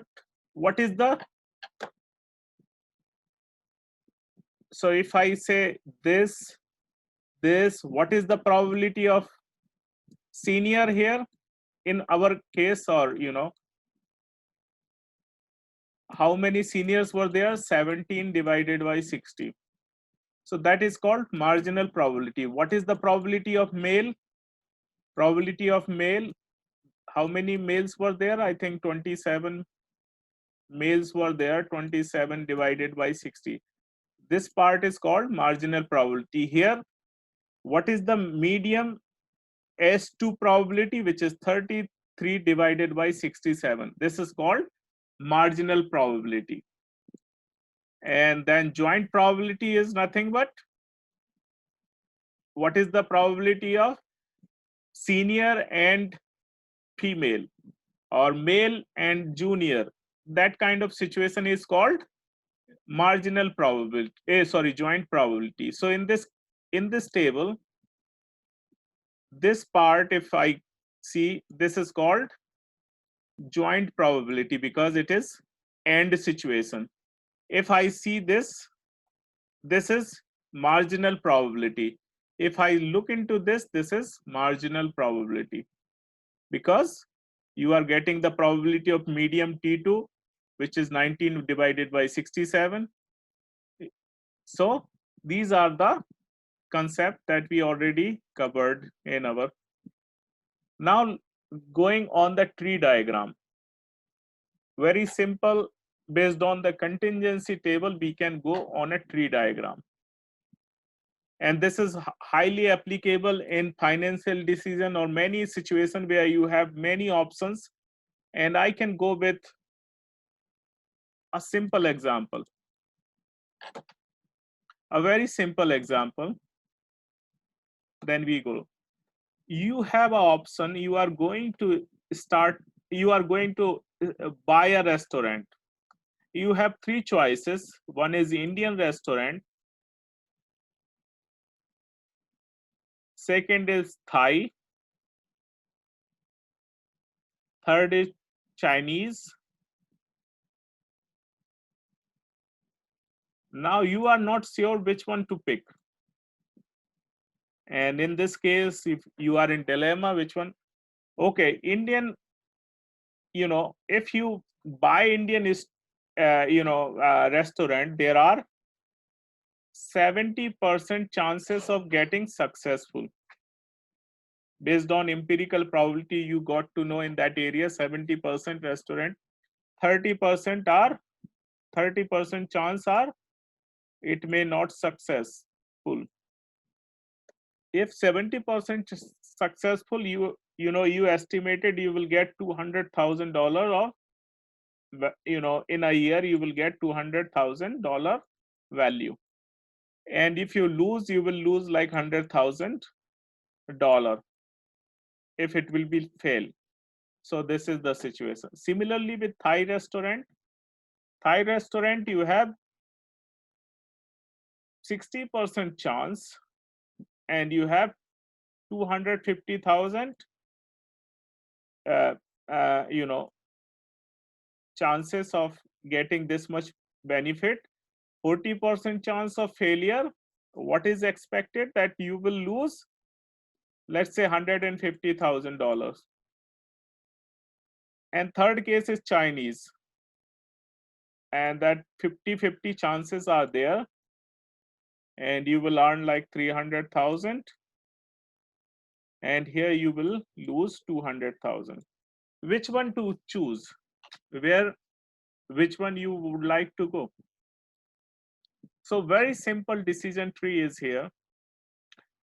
what is the, so if I say this, what is the probability of senior here in our case, or how many seniors were there? 17 divided by 60. So that is called marginal probability. What is the probability of male? Probability of male, how many males were there? I think 27 males were there, 27 divided by 60. This part is called marginal probability. Here, what is the medium S2 probability, which is 33 divided by 67. This is called marginal probability. And then joint probability is nothing but what is the probability of senior and female or male and junior. That kind of situation is called marginal probability, joint probability. So in this table, this part, if I see, this is called joint probability because it is AND situation. If I see this is marginal probability. If I look into this is marginal probability because you are getting the probability of medium T2, which is 19 divided by 67. So these are the concept that we already covered in our. Now going on the tree diagram, very simple. Based on the contingency table, we can go on a tree diagram. And this is highly applicable in financial decision or many situations where you have many options. And I can go with a simple example. A very simple example. Then we go. You have an option, you are going to buy a restaurant. You have three choices. One is Indian restaurant. Second is Thai. Third is Chinese. Now you are not sure which one to pick. And in this case, if you are in dilemma, which one? Okay, Indian, if you buy Indian restaurant, there are 70% chances of getting successful. Based on empirical probability, you got to know in that area, 70% restaurant, 30% chance are it may not successful. If 70% successful, you estimated you will get $200,000 of, in a year you will get $200,000 value. And if you lose, you will lose like $100,000 if it will be fail. So this is the situation. Similarly with Thai restaurant, you have 60% chance and you have 250,000 chances of getting this much benefit. 40% chance of failure. What is expected? That you will lose, let's say, $150,000. And third case is Chinese, and that 50-50 chances are there, and you will earn like 300,000, and here you will lose 200,000. Which one to choose? Which one you would like to go? So very simple decision tree is here.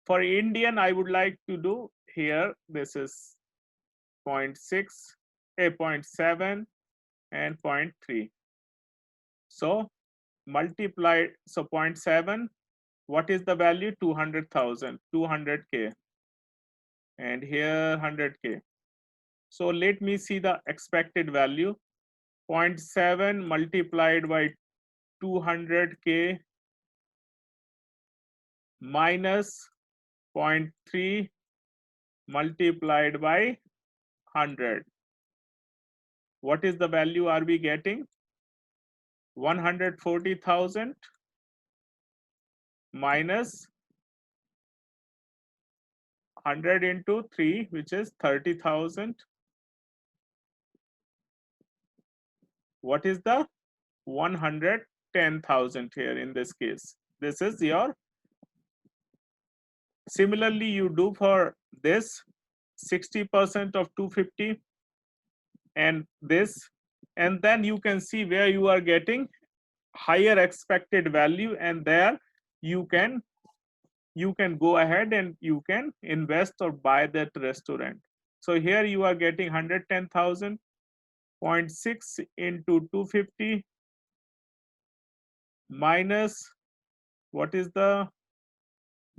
For Indian, I would like to do here, this is 0.6, 0.7 and 0.3. So multiply, so 0.7, what is the value? 200,000, 200K. And here 100K. So let me see the expected value. 0.7 multiplied by 200K minus 0.3 multiplied by 100. What is the value are we getting? 140,000 minus 100 into 3, which is 30,000. What is the 110,000 here in this case? This is your. Similarly, you do for this 60% of 250 and this, and then you can see where you are getting higher expected value, and there you can you can go ahead and you can invest or buy that restaurant. So here you are getting 110,000, 0.6 into 250 minus what is the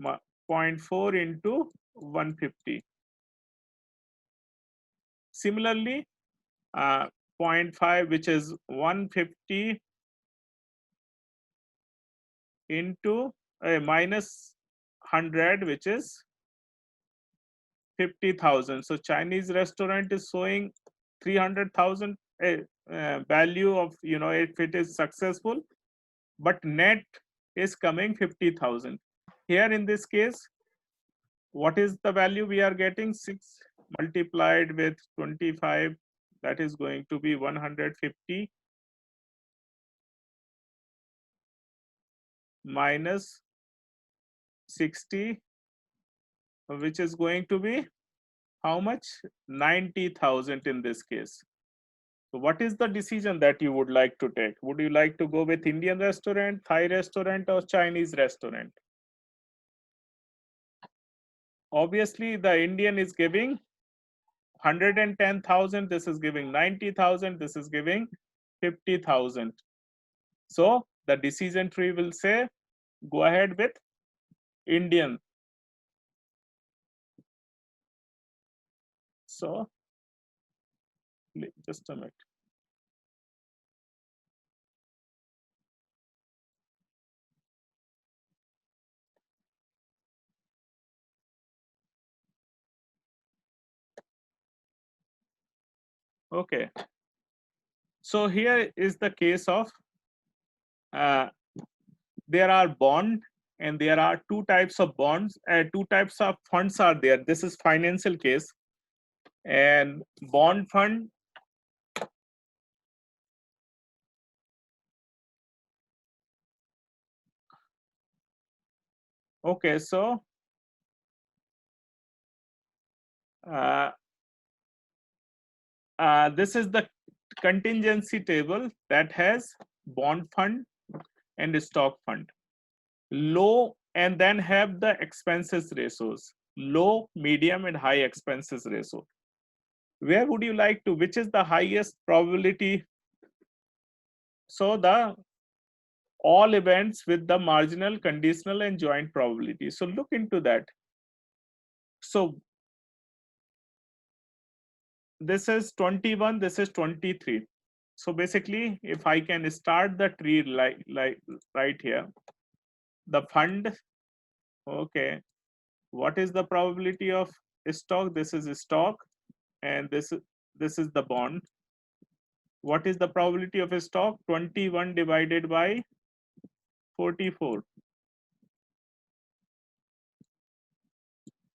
0.4 into 150. Similarly, 0.5, which is 150 into minus 100, which is 50,000. So Chinese restaurant is showing 300,000 value of, you know, if it is successful, but net is coming 50,000. Here in this case, what is the value we are getting? 6 multiplied with 25, that is going to be 150 minus 60, which is going to be how much? 90,000 in this case. So what is the decision that you would like to take? Would you like to go with Indian restaurant, Thai restaurant, or Chinese restaurant? Obviously, the Indian is giving 110,000, this is giving 90,000, this is giving 50,000. So the decision tree will say, go ahead with Indian. So just a minute. Okay. So here is the case of there are bond and there are two types of bonds, two types of funds are there. This is financial case, and bond fund okay. So this is the contingency table that has bond fund and stock fund, low, and then have the expenses ratios, low, medium, and high expenses ratio. Where would you like to, which is the highest probability? So the all events with the marginal, conditional, and joint probability. So look into that. So this is 21, this is 23. So basically, if I can start the tree like right here, the fund, okay, what is the probability of stock? This is stock, and this is the bond. What is the probability of a stock? 21 divided by 44.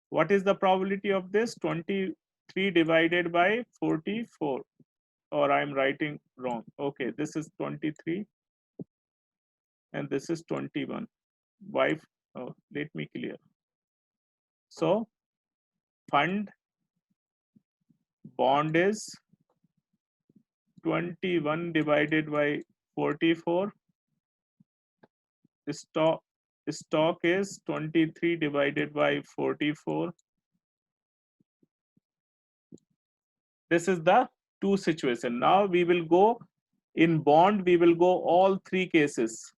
What is the probability of this? 23 divided by 44. Or I'm writing wrong. Okay, this is 23 and this is 21. Why? Oh, let me clear. So fund bond is 21 divided by 44. Stock is 23 divided by 44. This is the two situation. Now we will go in bond, we will go all three cases.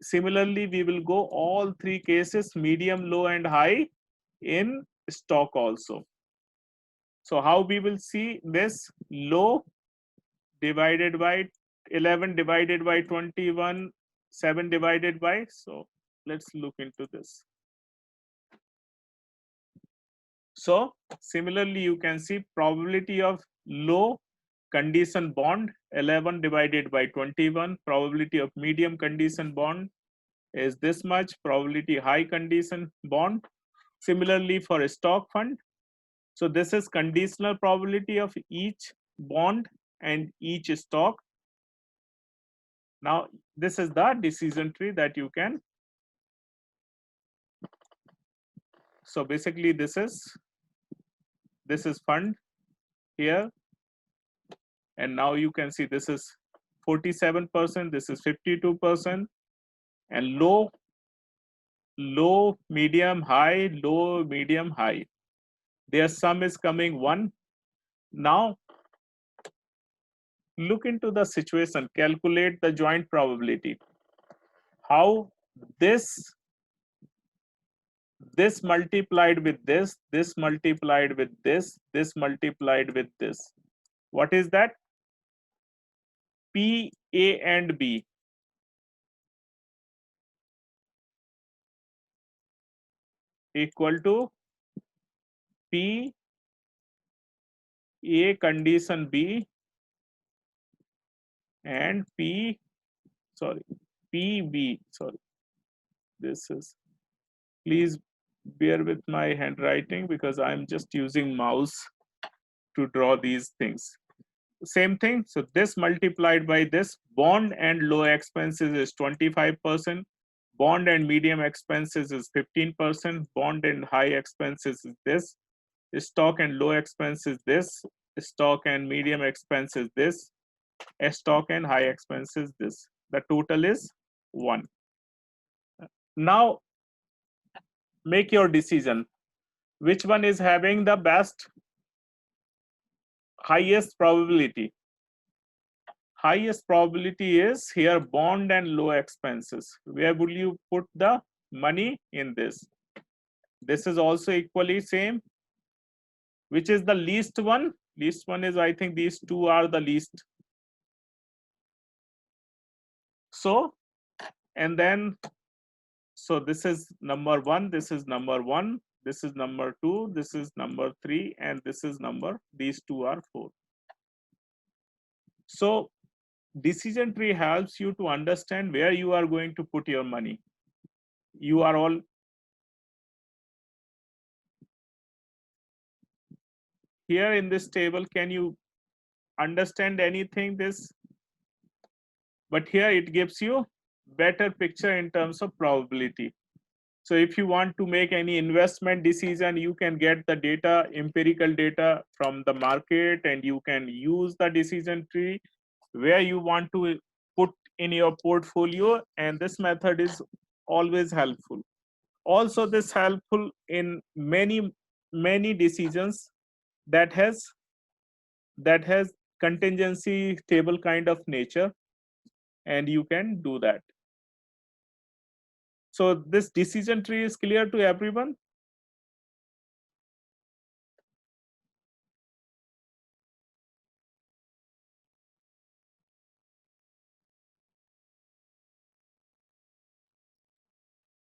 Similarly, we will go all three cases, medium, low, and high in stock also. So how we will see this? Low divided by 11 divided by 21, 7 divided by, so let's look into this. So similarly, you can see probability of low condition bond 11 divided by 21, probability of medium condition bond is this much, probability high condition bond. Similarly for a stock fund, so this is conditional probability of each bond and each stock. Now this is the decision tree that you can, so basically this is fund here, and now you can see this is 47%, this is 52%, and low low, medium, high, low, medium, high. Their sum is coming 1. Now, look into the situation, calculate the joint probability. How this multiplied with this multiplied with this multiplied with this. What is that? P, A, and B. Equal to P, A condition B, and PB. Sorry, this is, please bear with my handwriting because I'm just using mouse to draw these things. Same thing. So this multiplied by this, bond and low expenses is 25%, bond and medium expenses is 15%, bond and high expenses is this, stock and low expenses this, stock and medium expenses this, stock and high expenses this. The total is 1. Now make your decision. Which one is having the best, highest probability? Highest probability is here, bond and low expenses. Where would you put the money in this? This is also equally same. Which is the least one? Least one is, I think these two are the least. So, and then, so this is number 1, this is number 1, this is number 2, this is number 3, and this is number, these two are 4. So decision tree helps you to understand where you are going to put your money. You are all here in this table. Can you understand anything this? But here it gives you better picture in terms of probability. So if you want to make any investment decision, you can get the data, empirical data from the market, and you can use the decision tree where you want to put in your portfolio, and this method is always helpful. Also, this helpful in many decisions that has contingency table kind of nature, and you can do that. So this decision tree is clear to everyone?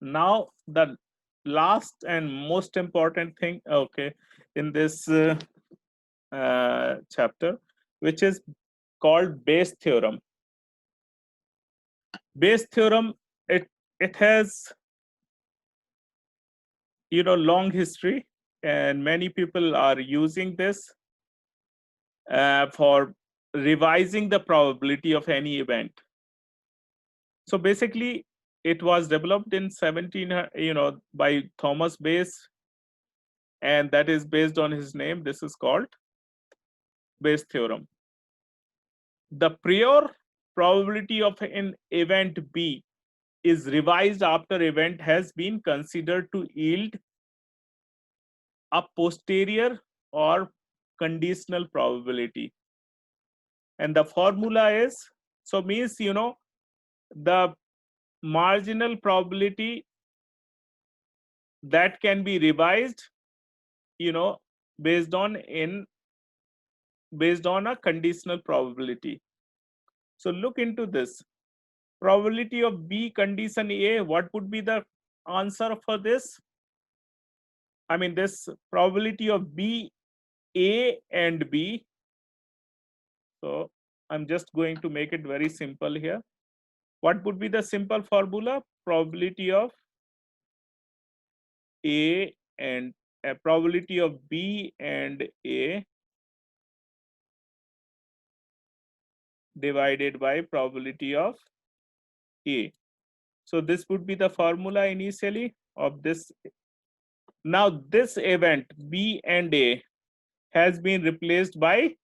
Now the last and most important thing, okay, in this chapter, which is called Bayes theorem. Bayes theorem, it has, you know, long history, and many people are using this for revising the probability of any event. So basically, it was developed in 1700, you know, by Thomas Bayes, and that is based on his name. This is called Bayes theorem. The prior probability of an event B is revised after event has been considered to yield a posterior or conditional probability. And the formula is, so means, you know, the marginal probability that can be revised, you know, based on a conditional probability. So look into this. Probability of B condition A, what would be the answer for this? I mean, this probability of B, A and B. So I'm just going to make it very simple here. What would be the simple formula? Probability of A and probability of B and A divided by probability of A. So this would be the formula initially of this. Now this event B and A has been replaced by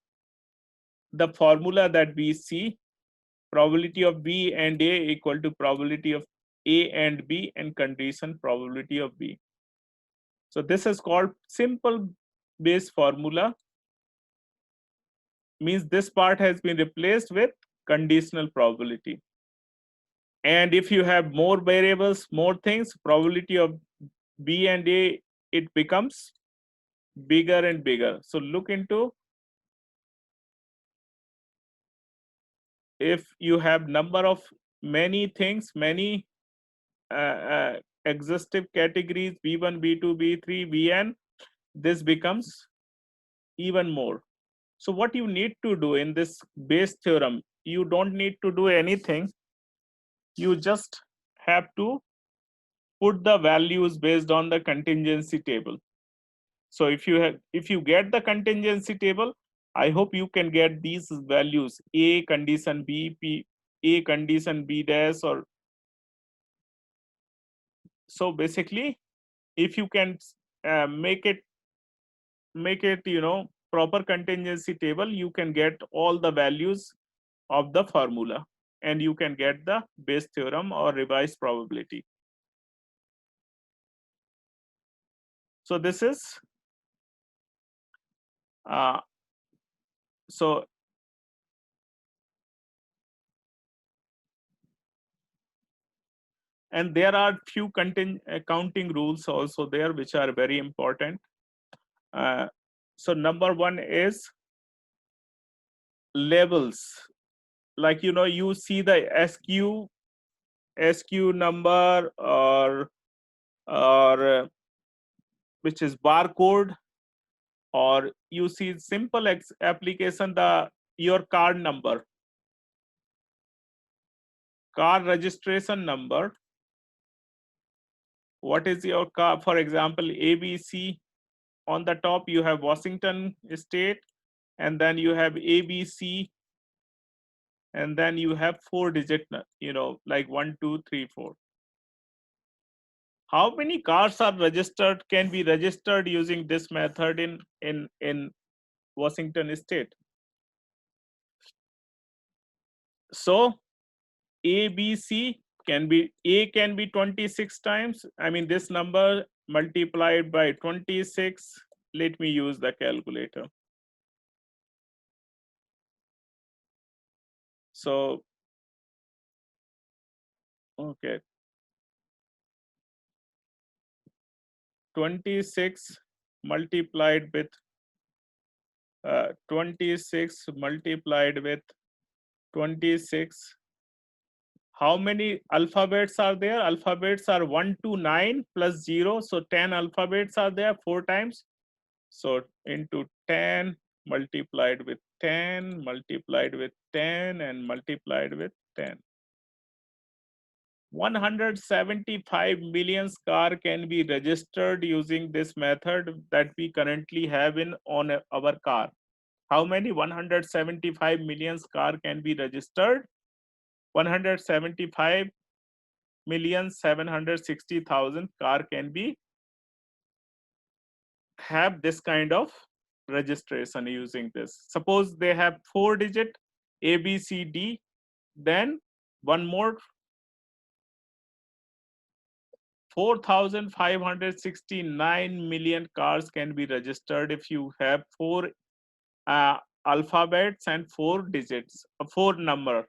the formula that we see, probability of B and A equal to probability of A and B and condition probability of B. So this is called simple base formula. Means this part has been replaced with conditional probability. And if you have more variables, more things, probability of B and A, it becomes bigger and bigger. So look into, if you have number of many things, many exhaustive categories, B1, B2, B3, Bn, this becomes even more. So what you need to do in this Bayes theorem, you don't need to do anything. You just have to put the values based on the contingency table. So if you get the contingency table, I hope you can get these values: A condition B, P, A condition B dash, or so basically, if you can make it proper contingency table, you can get all the values of the formula, and you can get the Bayes theorem or revised probability. So this is so and there are few counting rules also there which are very important. So number one is labels. Like you see the SQ number or which is barcode, or you see simple application, your card number, car registration number. What is your car? For example, ABC. On the top you have Washington State, and then you have ABC, and then you have 4-digit, like 1, 2, 3, 4. How many cars are registered, can be registered using this method in Washington State? So ABC can be 26 times. I mean, this number multiplied by 26. Let me use the calculator. So, okay. 26 multiplied with 26 multiplied with 26. How many alphabets are there? Alphabets are 1 to 9 plus 0. So 10 alphabets are there 4 times. So into 10 multiplied with 10 multiplied with 10 and multiplied with 10. 175 million car can be registered using this method that we currently have on our car. How many? 175 million car can be registered. 175,760,000 car can be have this kind of registration using this. Suppose they have 4-digit A, B, C, D, then one more 4,569 million cars can be registered if you have 4 alphabets and 4 digits, 4 number.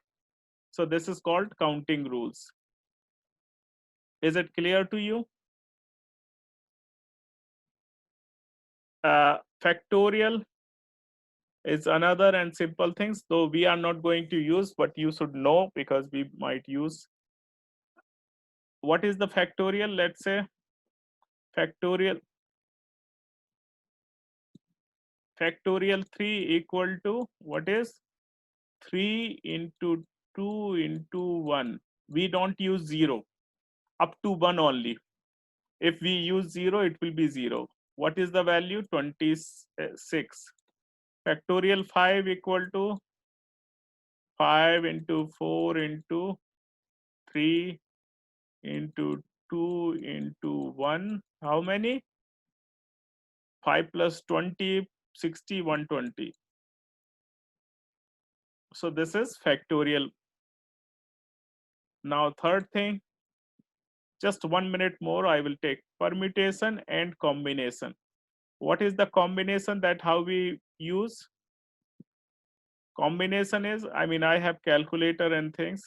So this is called counting rules. Is it clear to you? Factorial is another and simple things, though we are not going to use, but you should know because we might use. What is the factorial? Let's say factorial 3 equal to what is 3 into 2 into 1. We don't use 0, up to 1 only. If we use 0, it will be 0. What is the value? 26. Factorial 5 equal to 5 into 4 into 3 into 2 into 1. How many? 5 plus 20, 60, 120. So this is factorial. Now third thing, just 1 minute more, I will take permutation and combination. What is the combination that how we use? Combination is, I mean, I have calculator and things.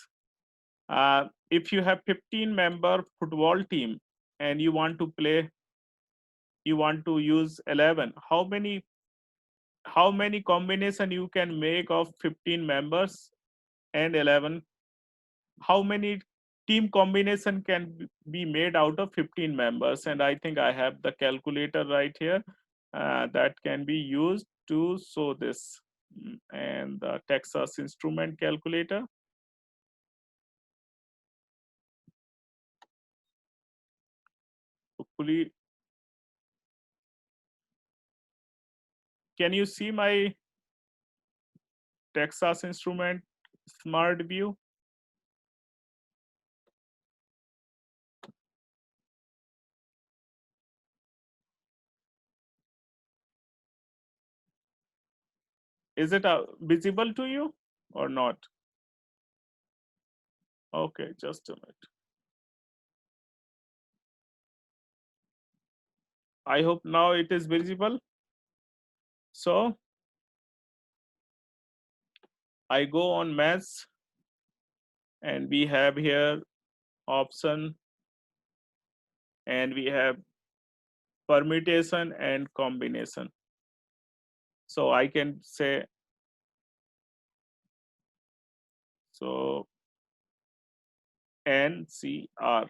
If you have 15-member football team and you want to play, you want to use 11, how many combination you can make of 15 members and 11? How many team combination can be made out of 15 members? And I think I have the calculator right here that can be used to show this. And the Texas Instrument calculator. Hopefully, can you see my Texas Instrument Smart View? Is it visible to you or not? Okay, just a minute. I hope now it is visible. So I go on maths and we have here option and we have permutation and combination. So I can say, so NCR.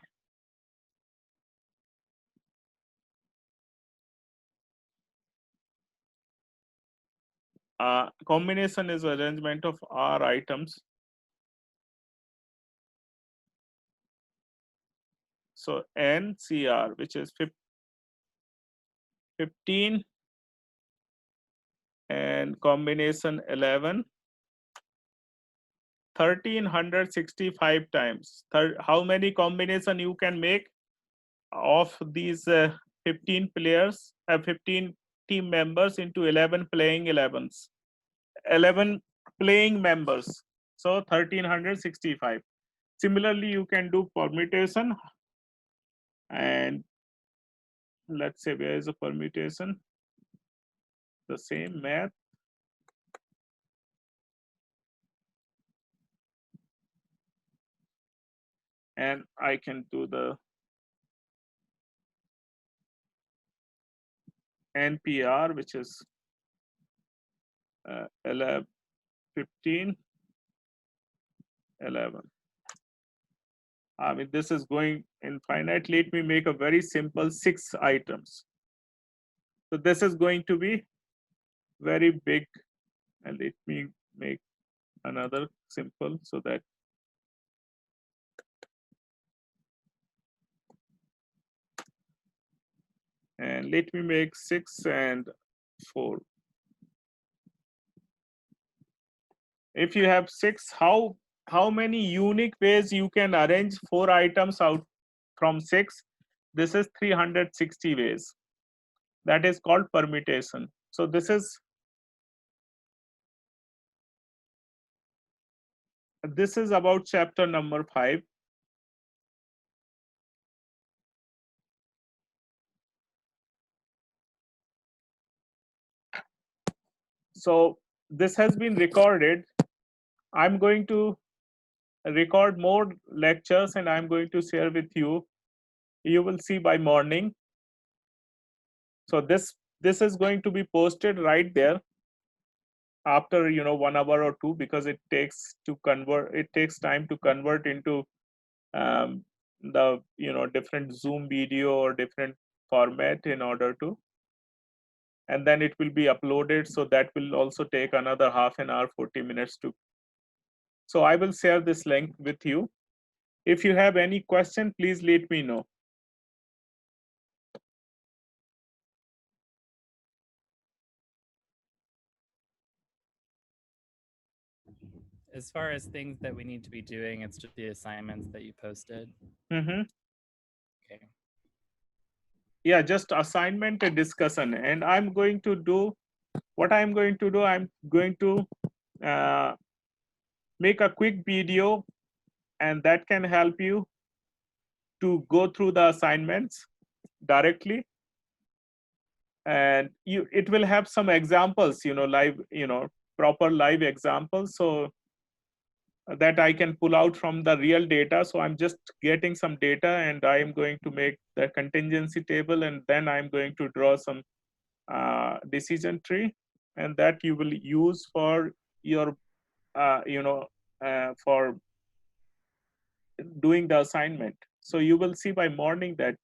Combination is arrangement of R items. So NCR, which is 15 and combination 11, 1365 times. How many combination you can make of these 15 players, 15 team members into 11 playing 11s, 11 playing members. So 1365. Similarly, you can do permutation. And let's say, where is the permutation? The same math. And I can do the NPR, which is 11, 15, 11. I mean, this is going infinite. Let me make a very simple 6 items. So this is going to be very big. And let me make another simple so that and let me make 6 and 4. If you have 6, how many unique ways you can arrange 4 items out from 6? This is 360 ways. That is called permutation. So this is about chapter number 5. So this has been recorded. I'm going to record more lectures and I'm going to share with you. You will see by morning. So this is going to be posted right there after 1 hour or 2, because it takes time to convert into the different Zoom video or different format in order to, and then it will be uploaded. So that will also take another half an hour, 40 minutes to. So I will share this link with you. If you have any question, please let me know. As far as things that we need to be doing, it's just the assignments that you posted. Mm-hmm. Okay. Yeah, just assignment and discussion. And I'm going to do, I'm going to make a quick video, and that can help you to go through the assignments directly. And it will have some examples, live, proper live examples. So that I can pull out from the real data. So I'm just getting some data and I am going to make the contingency table, and then I'm going to draw some decision tree, and that you will use for your, for doing the assignment. So you will see by morning that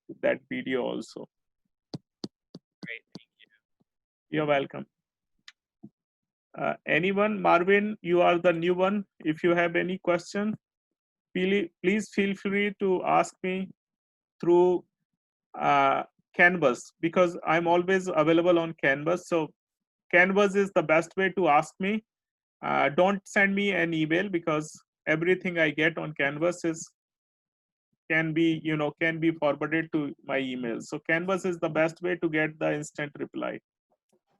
video also. Great, thank you. You're welcome. Anyone? Marvin, you are the new one. If you have any question, please feel free to ask me through Canvas, because I'm always available on Canvas. So Canvas is the best way to ask me. Don't send me an email, because everything I get on Canvas can be forwarded to my email. So Canvas is the best way to get the instant reply.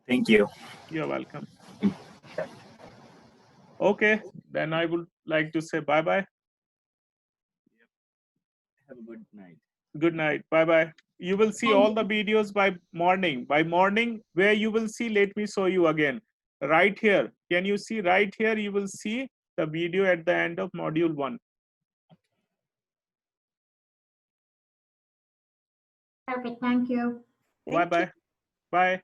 Thank you. You're welcome. Okay, then I would like to say bye-bye. Have a good night. Good night. Bye-bye. You will see all the videos by morning. By morning, where you will see, let me show you again. Right here. Can you see right here? You will see the video at the end of module 1. Perfect, thank you. Bye-bye. Bye.